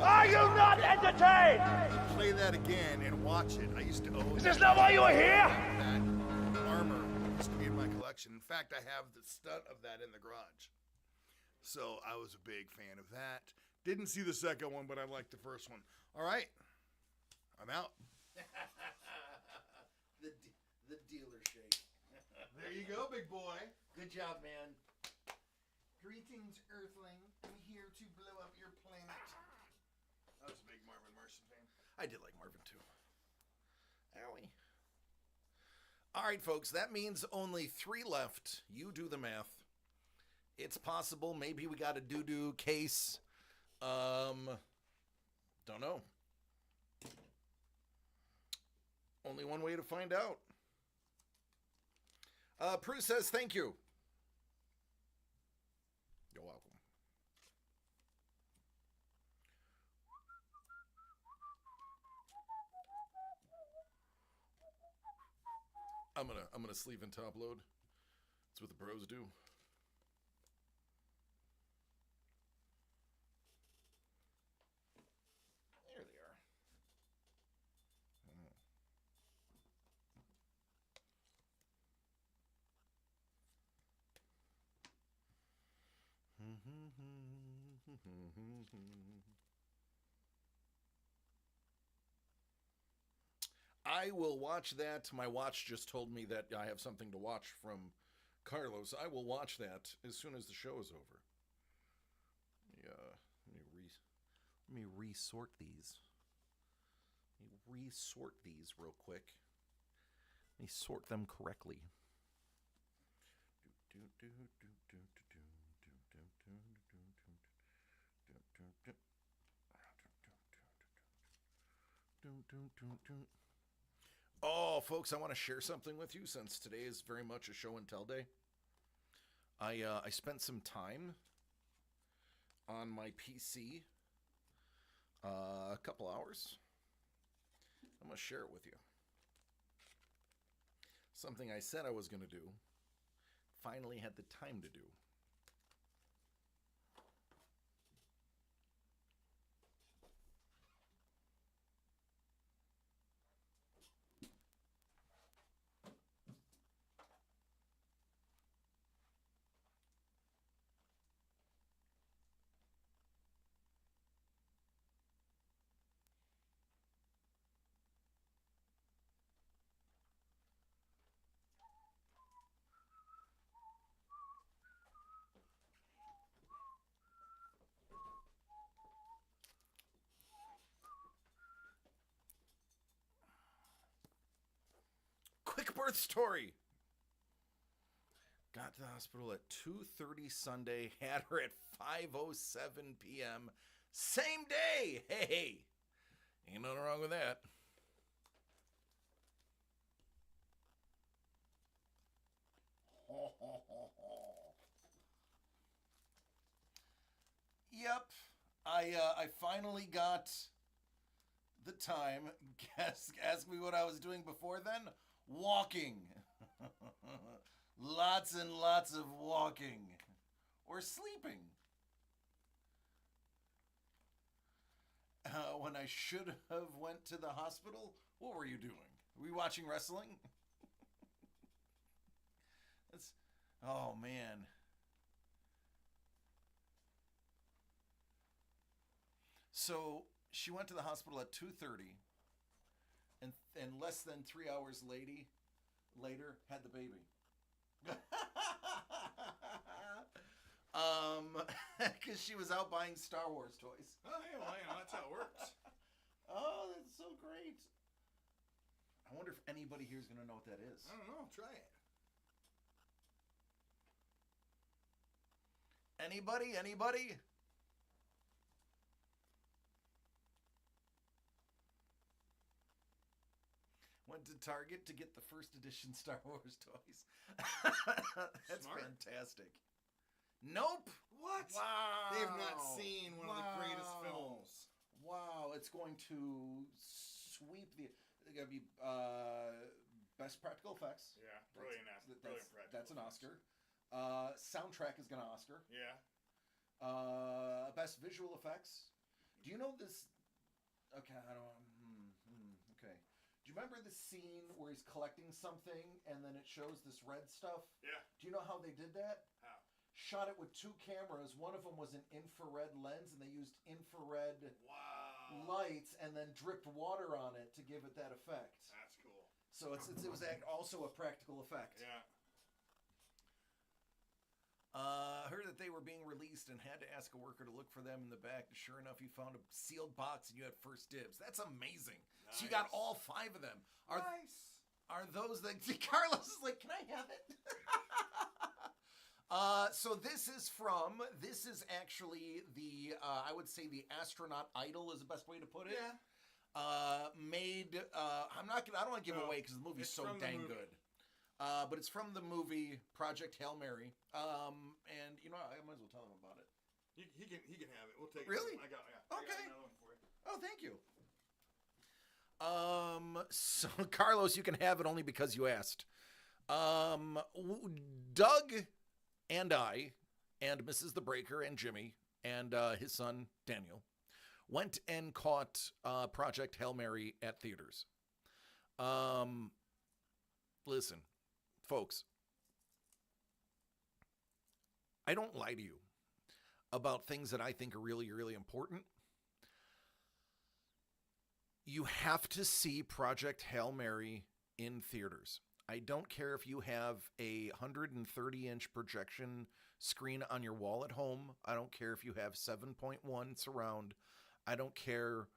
Are you not entertained?
Play that again and watch it. I used to own
Is this not why you were here?
that armor used to be in my collection. In fact, I have the stunt of that in the garage. So I was a big fan of that. Didn't see the second one, but I liked the first one. All right. I'm out.
the dealer shake.
There you go, big boy.
Good job, man.
Greetings, Earthling. I'm here to blow up your planet. I was a big Marvin Martian fan.
I did like Marvin too. Owie. All right, folks. That means only 3 left. You do the math. It's possible. Maybe we got a doo-doo case. Don't know. Only one way to find out. Prue says thank you. You're welcome. I'm gonna sleeve and top load. That's what the pros do. There they are. I will watch that. My watch just told me that I have something to watch from Carlos. I will watch that as soon as the show is over. Let me resort these. Let me resort these real quick. Let me sort them correctly. Oh, folks, I want to share something with you since today is very much a show and tell day. I spent some time on my PC, a couple hours. I'm going to share it with you. Something I said I was going to do, finally had the time to do. Fourth story. Got to the hospital at 2:30 Sunday. Had her at 5:07 p.m. Same day. Hey, ain't nothing wrong with that. Yep, I finally got the time. Ask me what I was doing before then. Walking. Lots and lots of walking. Or sleeping. When I should have went to the hospital, what were you doing? Were you watching wrestling? Oh man. So she went to the hospital at 2:30, and less than 3 hours later had the baby. Because she was out buying Star Wars toys.
Oh, yeah, well, that's how it works.
Oh, that's so great. I wonder if anybody here is going to know what that is.
I don't know. Try it.
Anybody? Anybody? Went to Target to get the first edition Star Wars toys. That's
Smart.
fantastic. Nope.
What?
Wow.
They have not seen one of the greatest
Wow.
films.
Wow, it's going to sweep the. It's going to be best practical effects.
Yeah, brilliant.
That's an Oscar. Soundtrack is going to Oscar.
Yeah.
Best visual effects. Do you know this? Okay, I don't. Okay. Do you remember the scene where he's collecting something and then it shows this red stuff?
Yeah.
Do you know how they did that?
How?
Shot it with two cameras. One of them was an infrared lens, and they used infrared lights and then dripped water on it to give it that effect.
That's cool.
So it was also a practical effect.
Yeah.
Heard that they were being released and had to ask a worker to look for them in the back. Sure enough, you found a sealed box and you had first dibs. That's amazing.
Nice.
So you got all 5 of them.
Nice.
Are those that Carlos is like, can I have it? So this is actually the I would say the astronaut idol is the best way to put it.
Yeah.
Made I don't want to give it away because the movie's so dang good. But it's from the movie Project Hail Mary. And you know, I might as well tell him about it.
He can have it. We'll take
Really?
it. I got
Okay.
another one for you.
Oh, thank you. So Carlos, you can have it only because you asked. Doug and I and Mrs. The Breaker and Jimmy and his son Daniel went and caught Project Hail Mary at theaters. Listen, folks, I don't lie to you about things that I think are really, really important. You have to see Project Hail Mary in theaters. I don't care if you have a 130-inch projection screen on your wall at home. I don't care if you have 7.1 surround. I don't care.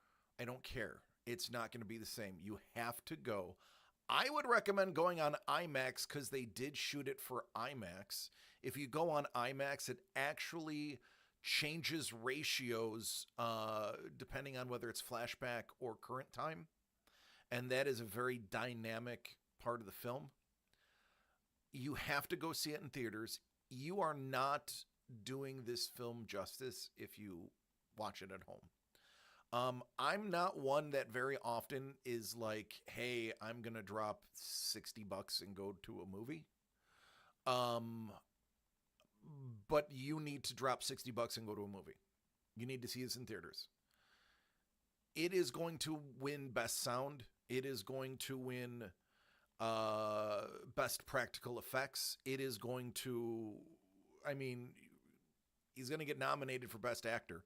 It's not going to be the same. You have to go. I would recommend going on IMAX because they did shoot it for IMAX. If you go on IMAX, it actually changes ratios depending on whether it's flashback or current time. And that is a very dynamic part of the film. You have to go see it in theaters. You are not doing this film justice if you watch it at home. I'm not one that very often is like, hey, I'm going to drop $60 and go to a movie. But you need to drop $60 and go to a movie. You need to see this in theaters. It is going to win Best Sound. It is going to win Best Practical Effects. It is going to, he's going to get nominated for Best Actor.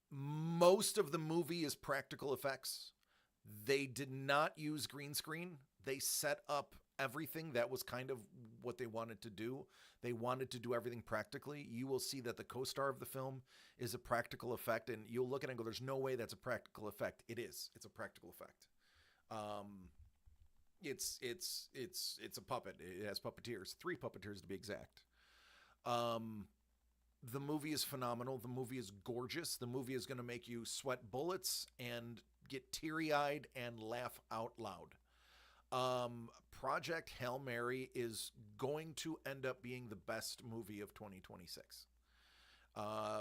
Most of the movie is practical effects. They did not use green screen. They set up everything. That was kind of what they wanted to do. They wanted to do everything practically. You will see that the co-star of the film is a practical effect, and you'll look at it and go, there's no way that's a practical effect. It is. It's a practical effect. it's a puppet. It has puppeteers, 3 puppeteers to be exact. The movie is phenomenal. The movie is gorgeous. The movie is going to make you sweat bullets and get teary-eyed and laugh out loud. Project Hail Mary is going to end up being the best movie of 2026.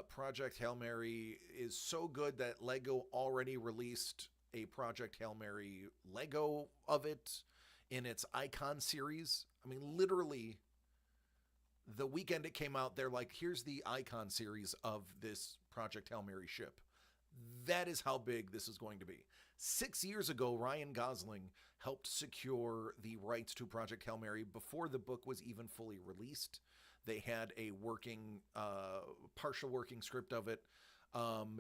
Project Hail Mary is so good that Lego already released a Project Hail Mary Lego of it in its Icon series. I mean, literally, the weekend it came out, they're like, here's the Icon series of this Project Hail Mary ship. That is how big this is going to be. 6 years ago, Ryan Gosling helped secure the rights to Project Hail Mary before the book was even fully released. They had a partial working script of it.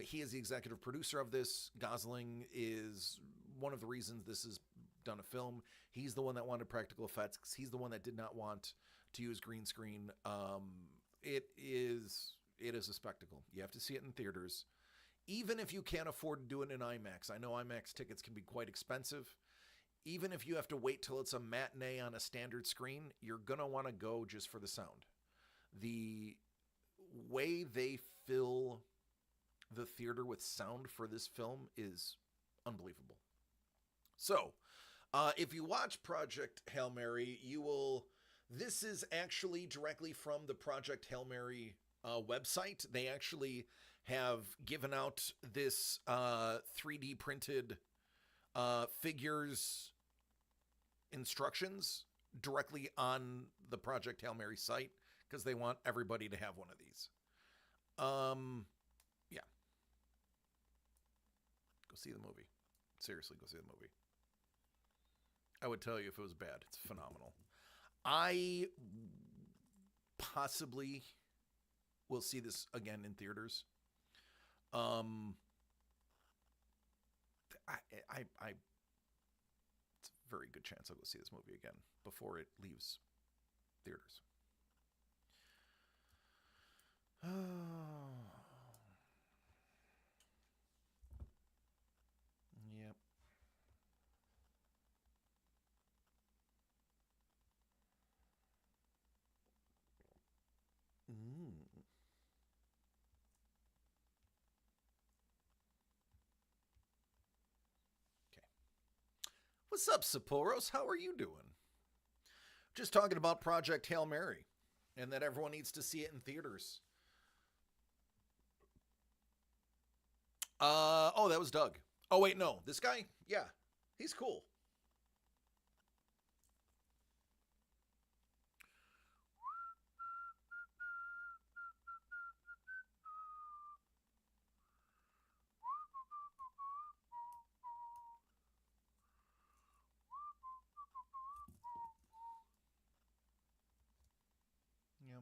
He is the executive producer of this. Gosling is one of the reasons this is done a film. He's the one that wanted practical effects. He's the one that did not want to use green screen. It is a spectacle. You have to see it in theaters. Even if you can't afford to do it in IMAX, I know IMAX tickets can be quite expensive. Even if you have to wait till it's a matinee on a standard screen, you're going to want to go just for the sound. The way they fill the theater with sound for this film is unbelievable. So, if you watch Project Hail Mary, this is actually directly from the Project Hail Mary website. They actually have given out this 3D printed figures instructions directly on the Project Hail Mary site because they want everybody to have one of these. Yeah. Go see the movie. Seriously, go see the movie. I would tell you if it was bad. It's phenomenal. I possibly will see this again in theaters. It's a very good chance I'll go see this movie again before it leaves theaters. Yep. What's up, Sapporos? How are you doing? Just talking about Project Hail Mary and that everyone needs to see it in theaters. Oh, that was Doug. Oh, wait, no. This guy? Yeah, he's cool. Yeah.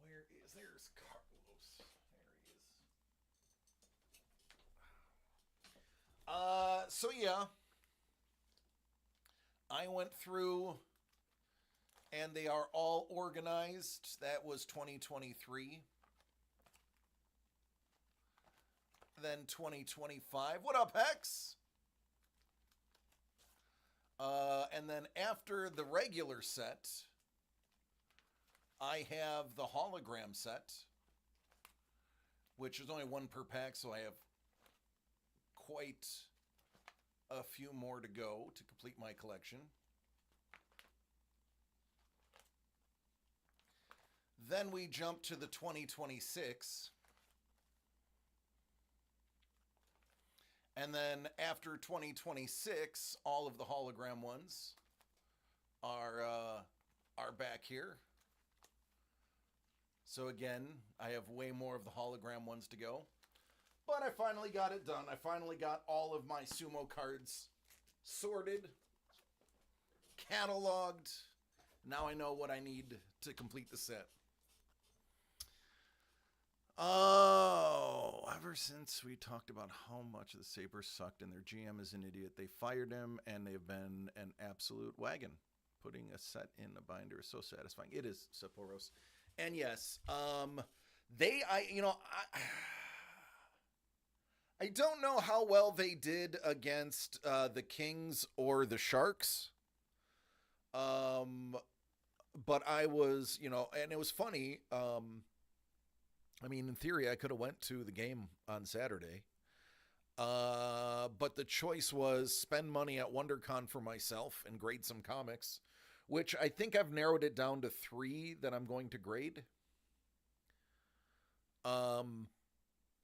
Where is there's Carlos? There he is. So yeah, I went through, and they are all organized. That was 2023. Then 2025. What up, Hex? And then after the regular set, I have the hologram set, which is only one per pack, so I have quite a few more to go to complete my collection. Then we jump to the 2026. And then after 2026, all of the hologram ones are back here. So again, I have way more of the hologram ones to go. But I finally got it done. I finally got all of my sumo cards sorted, cataloged. Now I know what I need to complete the set. Oh, ever since we talked about how much the Sabres sucked and their GM is an idiot, they fired him and they've been an absolute wagon. Putting a set in a binder is so satisfying. It is, Sapporo's. And yes, I don't know how well they did against the Kings or the Sharks. But I was, and it was funny. I mean, in theory, I could have went to the game on Saturday. But the choice was spend money at WonderCon for myself and grade some comics, which I think I've narrowed it down to 3 that I'm going to grade.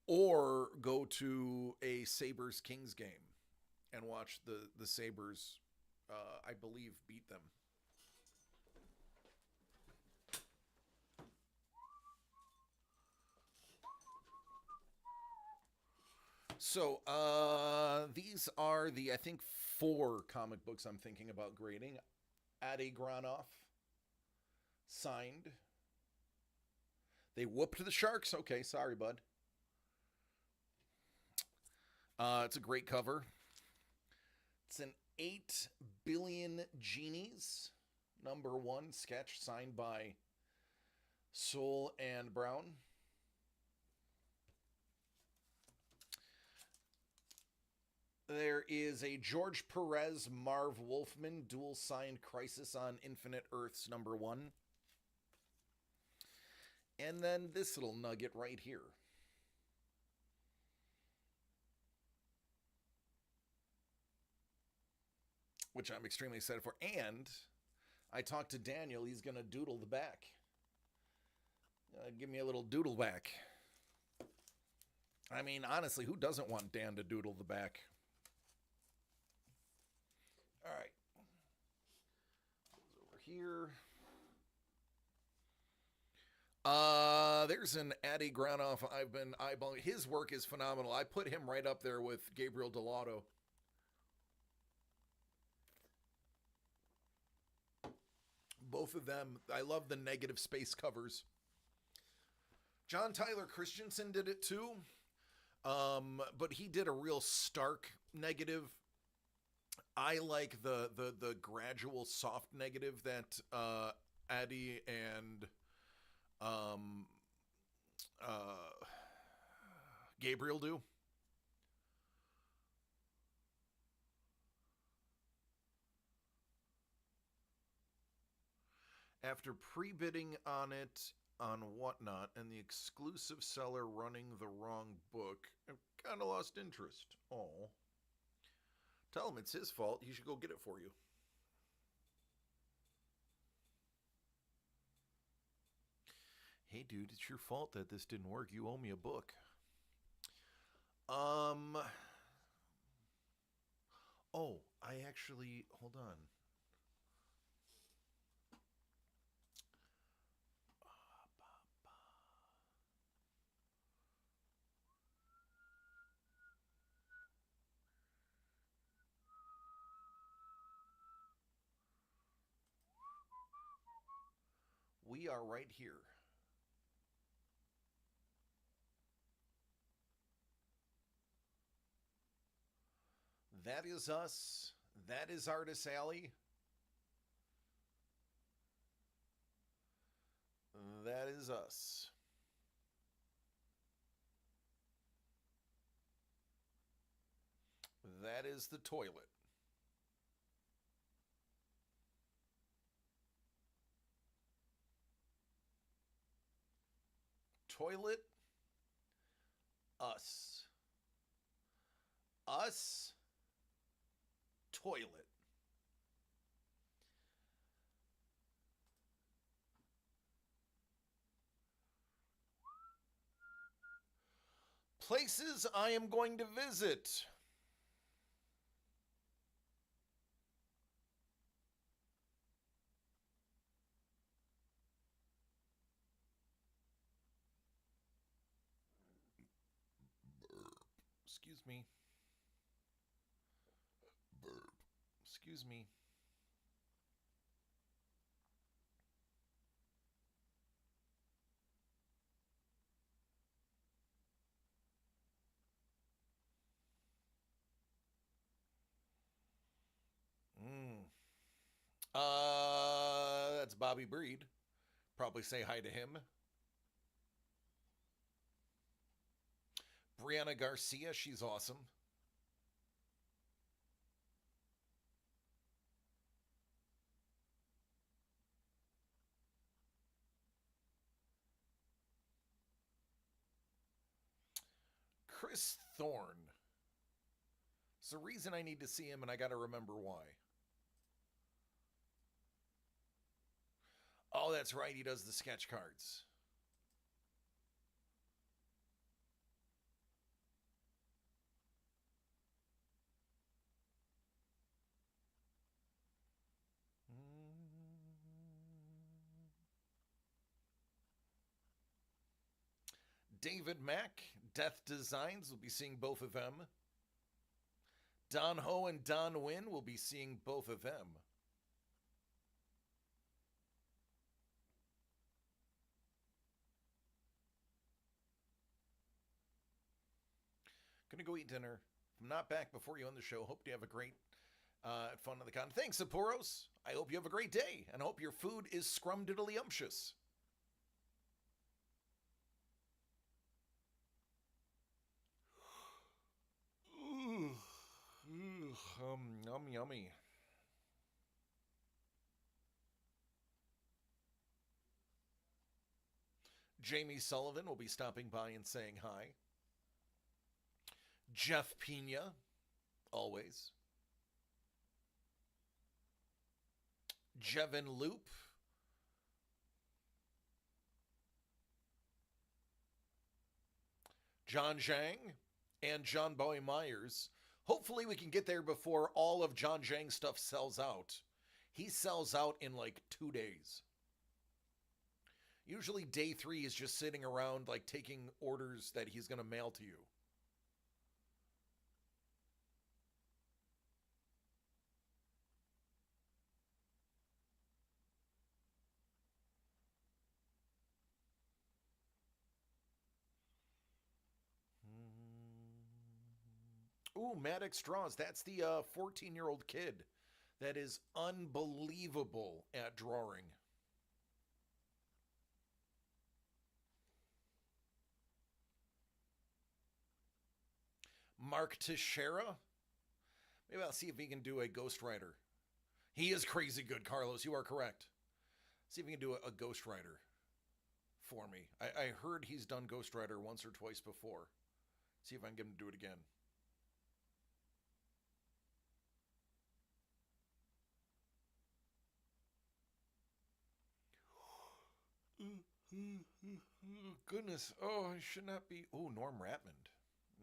Or go to a Sabres Kings game and watch the Sabres, I believe, beat them. So, these are the, I think, 4 comic books I'm thinking about grading. Adi Granoff, signed. They whooped the Sharks. Okay, sorry, bud. It's a great cover. It's an 8 Billion Genies, #1 sketch, signed by Soule and Brown. There is a George Perez, Marv Wolfman, dual-signed Crisis on Infinite Earths #1. And then this little nugget right here. Which I'm extremely excited for. And I talked to Daniel. He's going to doodle the back. Give me a little doodle back. I mean, honestly, who doesn't want Dan to doodle the back? All right. Over here. There's an Adi Granoff I've been eyeballing. His work is phenomenal. I put him right up there with Gabriel Dell'Otto. Both of them. I love the negative space covers. John Tyler Christensen did it too. But he did a real stark negative. I like the gradual soft negative that Adi and Gabriel do. After pre-bidding on it on Whatnot and the exclusive seller running the wrong book, I've kind of lost interest. Oh. Tell him it's his fault. He should go get it for you. Hey, dude, it's your fault that this didn't work. You owe me a book. Oh, I actually... Hold on. We are right here. That is us. That is Artist Alley. That is us. That is the toilet. Toilet, us. Us, toilet. Places I am going to visit. Excuse me. Burp. Excuse me. Bobby Breed. Probably say hi to him. Brianna Garcia, she's awesome. Chris Thorne. It's the reason I need to see him, and I got to remember why. Oh, that's right. He does the sketch cards. David Mack, Death Designs, will be seeing both of them. Don Ho and Don Wynn will be seeing both of them. Gonna go eat dinner. If I'm not back before you end the show, hope you have a great fun on the con. Thanks, Saporos. I hope you have a great day, and I hope your food is scrumdiddlyumptious. Yummy. Jamie Sullivan will be stopping by and saying hi. Jeff Pena, always. Jevin Loop. John Zhang and John Boy Myers. Hopefully we can get there before all of John Zhang's stuff sells out. He sells out in like 2 days. Usually day 3 is just sitting around like taking orders that he's going to mail to you. Ooh, Maddox Draws. That's the 14-year-old kid that is unbelievable at drawing. Mark Teixeira. Maybe I'll see if he can do a Ghost Rider. He is crazy good, Carlos. You are correct. See if he can do a Ghost Rider for me. I heard he's done Ghost Rider once or twice before. See if I can get him to do it again. Goodness. Oh, I should not be. Oh, Norm Ratmond.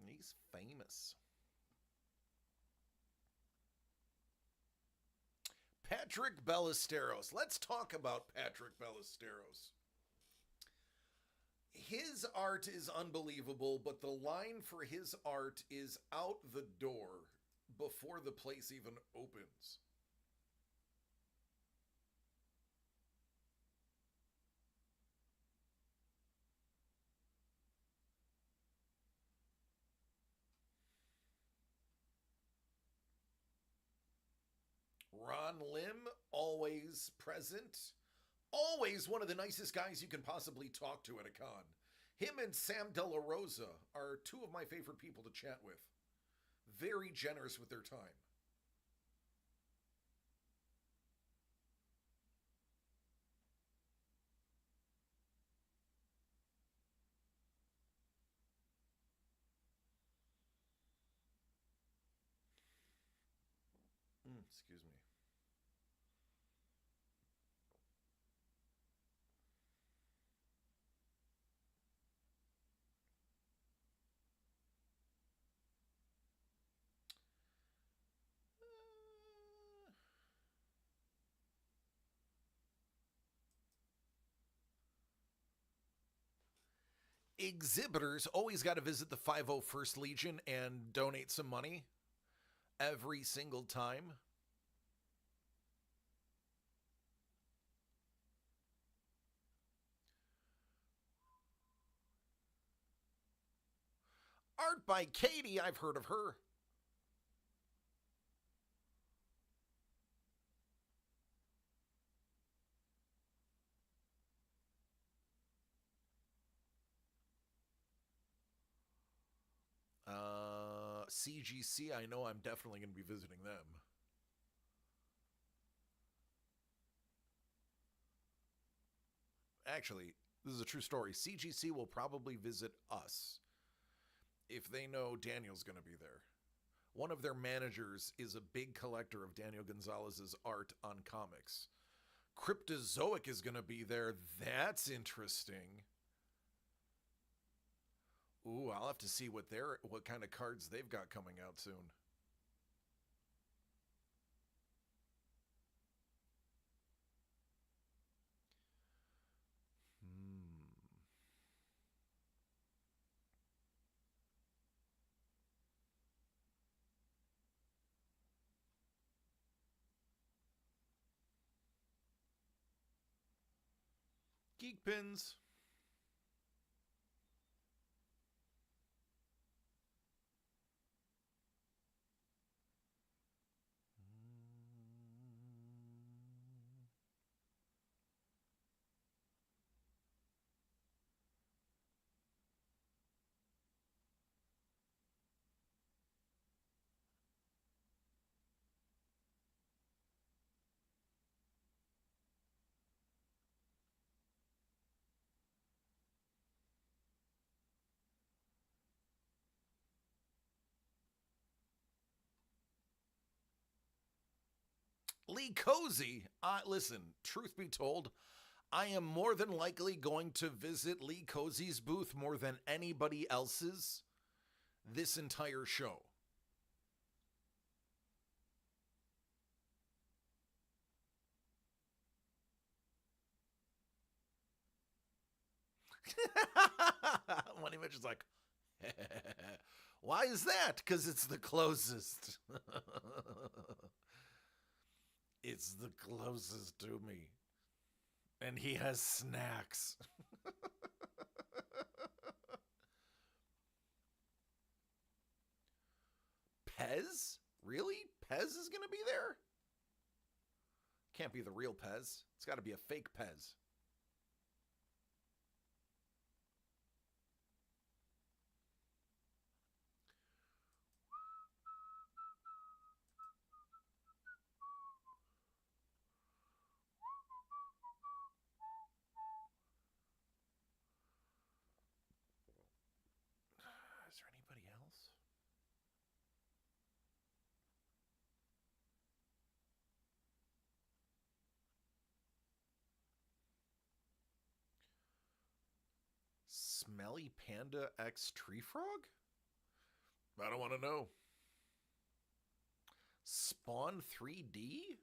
He's famous. Patrick Ballesteros. Let's talk about Patrick Ballesteros. His art is unbelievable, but the line for his art is out the door before the place even opens. Ron Lim, always present. Always one of the nicest guys you can possibly talk to at a con. Him and Sam De La Rosa are 2 of my favorite people to chat with. Very generous with their time. Excuse me. Exhibitors always got to visit the 501st Legion and donate some money every single time. Art by Katie, I've heard of her. CGC, I know I'm definitely going to be visiting them. Actually, this is a true story. CGC will probably visit us if they know Daniel's going to be there. One of their managers is a big collector of Daniel Gonzalez's art on comics. Cryptozoic is going to be there. That's interesting. Ooh, I'll have to see what kind of cards they've got coming out soon. Geek pins. Lee Cozy. Listen, truth be told, I am more than likely going to visit Lee Cozy's booth more than anybody else's this entire show. Money Mitch is like, why is that? Because it's the closest. It's the closest to me. And he has snacks. Pez? Really? Pez is going to be there? Can't be the real Pez. It's got to be a fake Pez. Is there anybody else? Smelly Panda X Tree Frog? I don't want to know. Spawn 3D?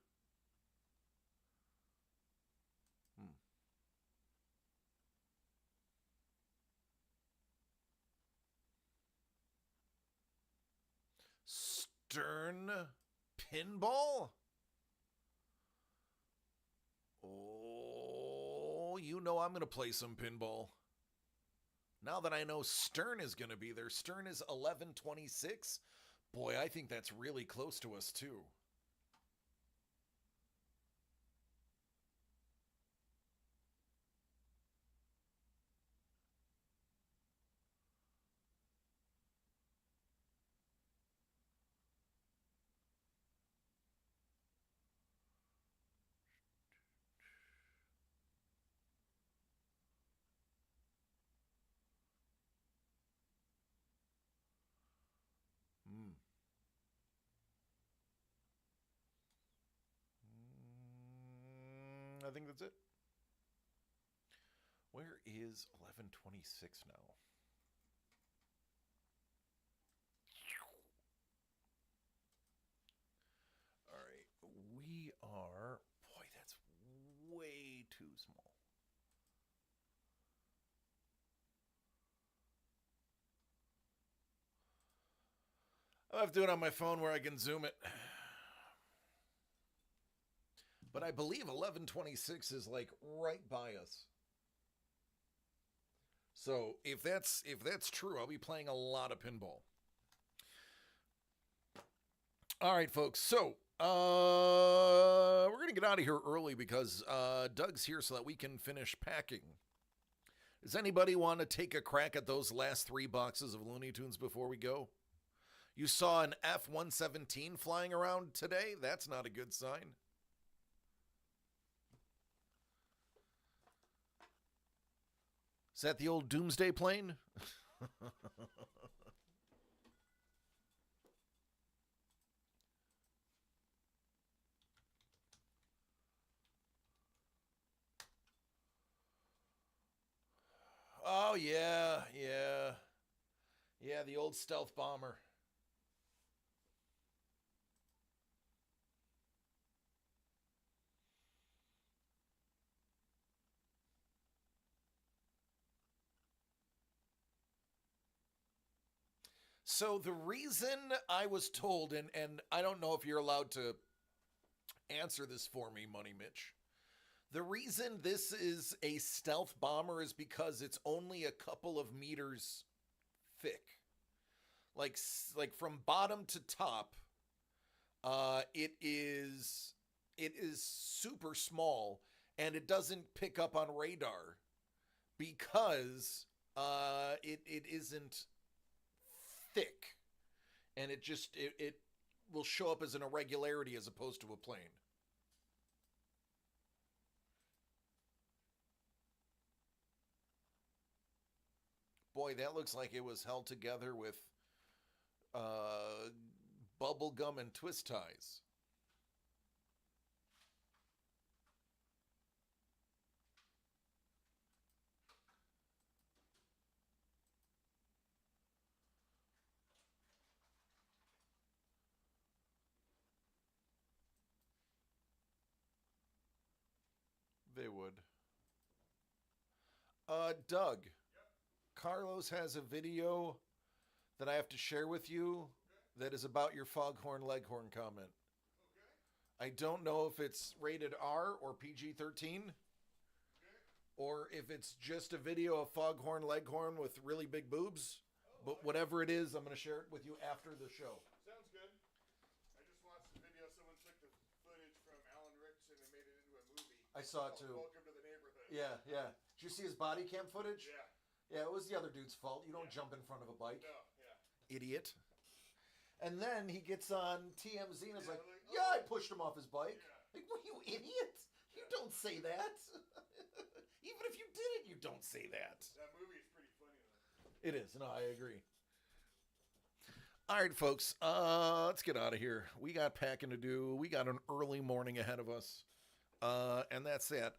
Stern Pinball? Oh, you know I'm going to play some pinball. Now that I know Stern is going to be there, Stern is 11/26. Boy, I think that's really close to us, too. I think that's it. Where is 11/26 now? All right, we are... Boy, that's way too small. I'll have to do it on my phone where I can zoom it. But I believe 11/26 is like right by us. So if that's true, I'll be playing a lot of pinball. All right, folks. So we're gonna get out of here early because Doug's here so that we can finish packing. Does anybody want to take a crack at those last 3 boxes of Looney Tunes before we go? You saw an F-117 flying around today? That's not a good sign. Is that the old Doomsday plane? Oh, yeah. Yeah, the old stealth bomber. So the reason I was told, and I don't know if you're allowed to answer this for me, Money Mitch. The reason this is a stealth bomber is because it's only a couple of meters thick. Like from bottom to top, it is super small, and it doesn't pick up on radar because it isn't thick, and it will show up as an irregularity as opposed to a plane. Boy, that looks like it was held together with bubble gum and twist ties. They would. Doug. Yep. Carlos has a video that I have to share with you that is about your Foghorn Leghorn comment. Okay. I don't know if it's rated R or PG-13, or if it's just a video of Foghorn Leghorn with really big boobs. But whatever it is, I'm going to share it with you after the show.
Sounds good. I just watched the video. Someone took the footage from Alan Rickson and made it into a movie.
I saw it too.
Welcome to the neighborhood.
Yeah. Did you see his body cam footage?
Yeah.
Yeah, it was the other dude's fault. You don't jump in front of a bike.
No, yeah.
Idiot. And then he gets on TMZ and is like, I pushed him off his bike. Yeah. Like, well, you idiot. You don't say that. Even if you did it, you don't say that.
That movie is pretty funny, though.
It is. No, I agree. All right, folks. Let's get out of here. We got packing to do. We got an early morning ahead of us. And that's it.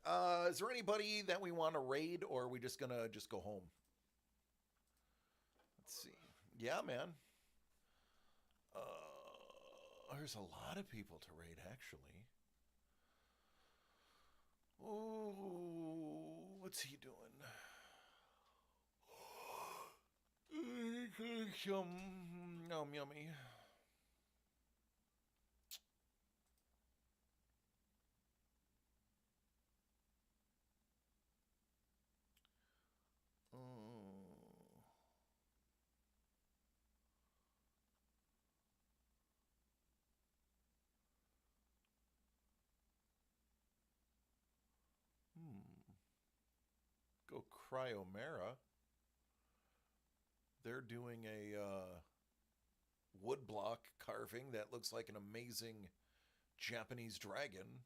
Is there anybody that we want to raid, or are we just going to go home? Let's see. Yeah, man. There's a lot of people to raid, actually. Oh, what's he doing? Yum, yummy. Go Cryomera. They're doing a woodblock carving that looks like an amazing Japanese dragon.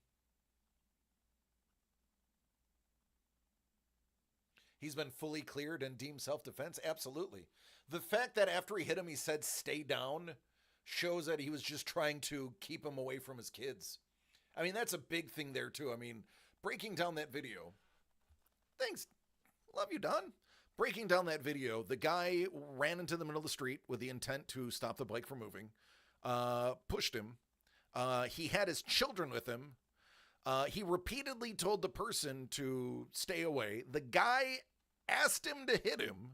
He's been fully cleared and deemed self-defense? Absolutely. The fact that after he hit him, he said, stay down, shows that he was just trying to keep him away from his kids. I mean, that's a big thing there, too. I mean, breaking down that video. Thanks. Love you, Don. Breaking down that video, the guy ran into the middle of the street with the intent to stop the bike from moving, pushed him. He had his children with him. He repeatedly told the person to stay away. The guy asked him to hit him.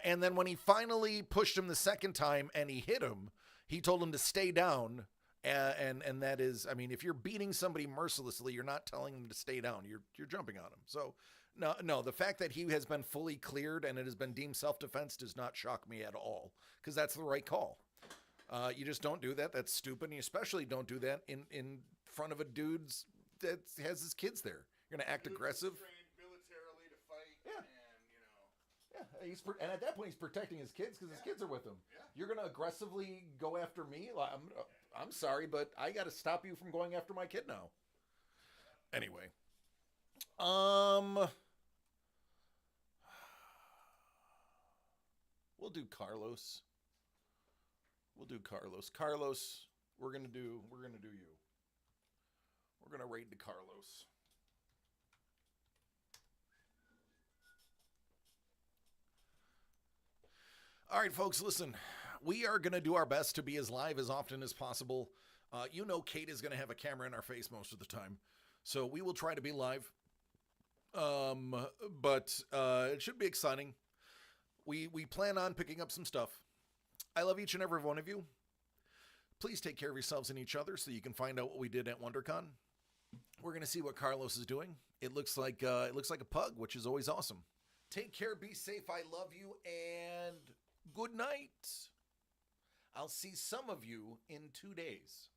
And then when he finally pushed him the second time and he hit him, he told him to stay down. And that is, I mean, if you're beating somebody mercilessly, you're not telling them to stay down. You're jumping on them. So no, the fact that he has been fully cleared and it has been deemed self-defense does not shock me at all, because that's the right call. You just don't do that. That's stupid. And you especially don't do that in front of a dude that has his kids there. You're going to act aggressive.
Trained militarily to fight.
Yeah.
And,
Yeah, and at that point he's protecting his kids because his kids are with him. Yeah. You're gonna aggressively go after me? I'm sorry, but I got to stop you from going after my kid now. Anyway, we'll do Carlos. Carlos, we're gonna do you. We're gonna raid the Carlos. All right, folks, listen. We are going to do our best to be as live as often as possible. Kate is going to have a camera in our face most of the time. So we will try to be live. But it should be exciting. We plan on picking up some stuff. I love each and every one of you. Please take care of yourselves and each other so you can find out what we did at WonderCon. We're going to see what Carlos is doing. It looks like a pug, which is always awesome. Take care, be safe. I love you, and good night. I'll see some of you in 2 days.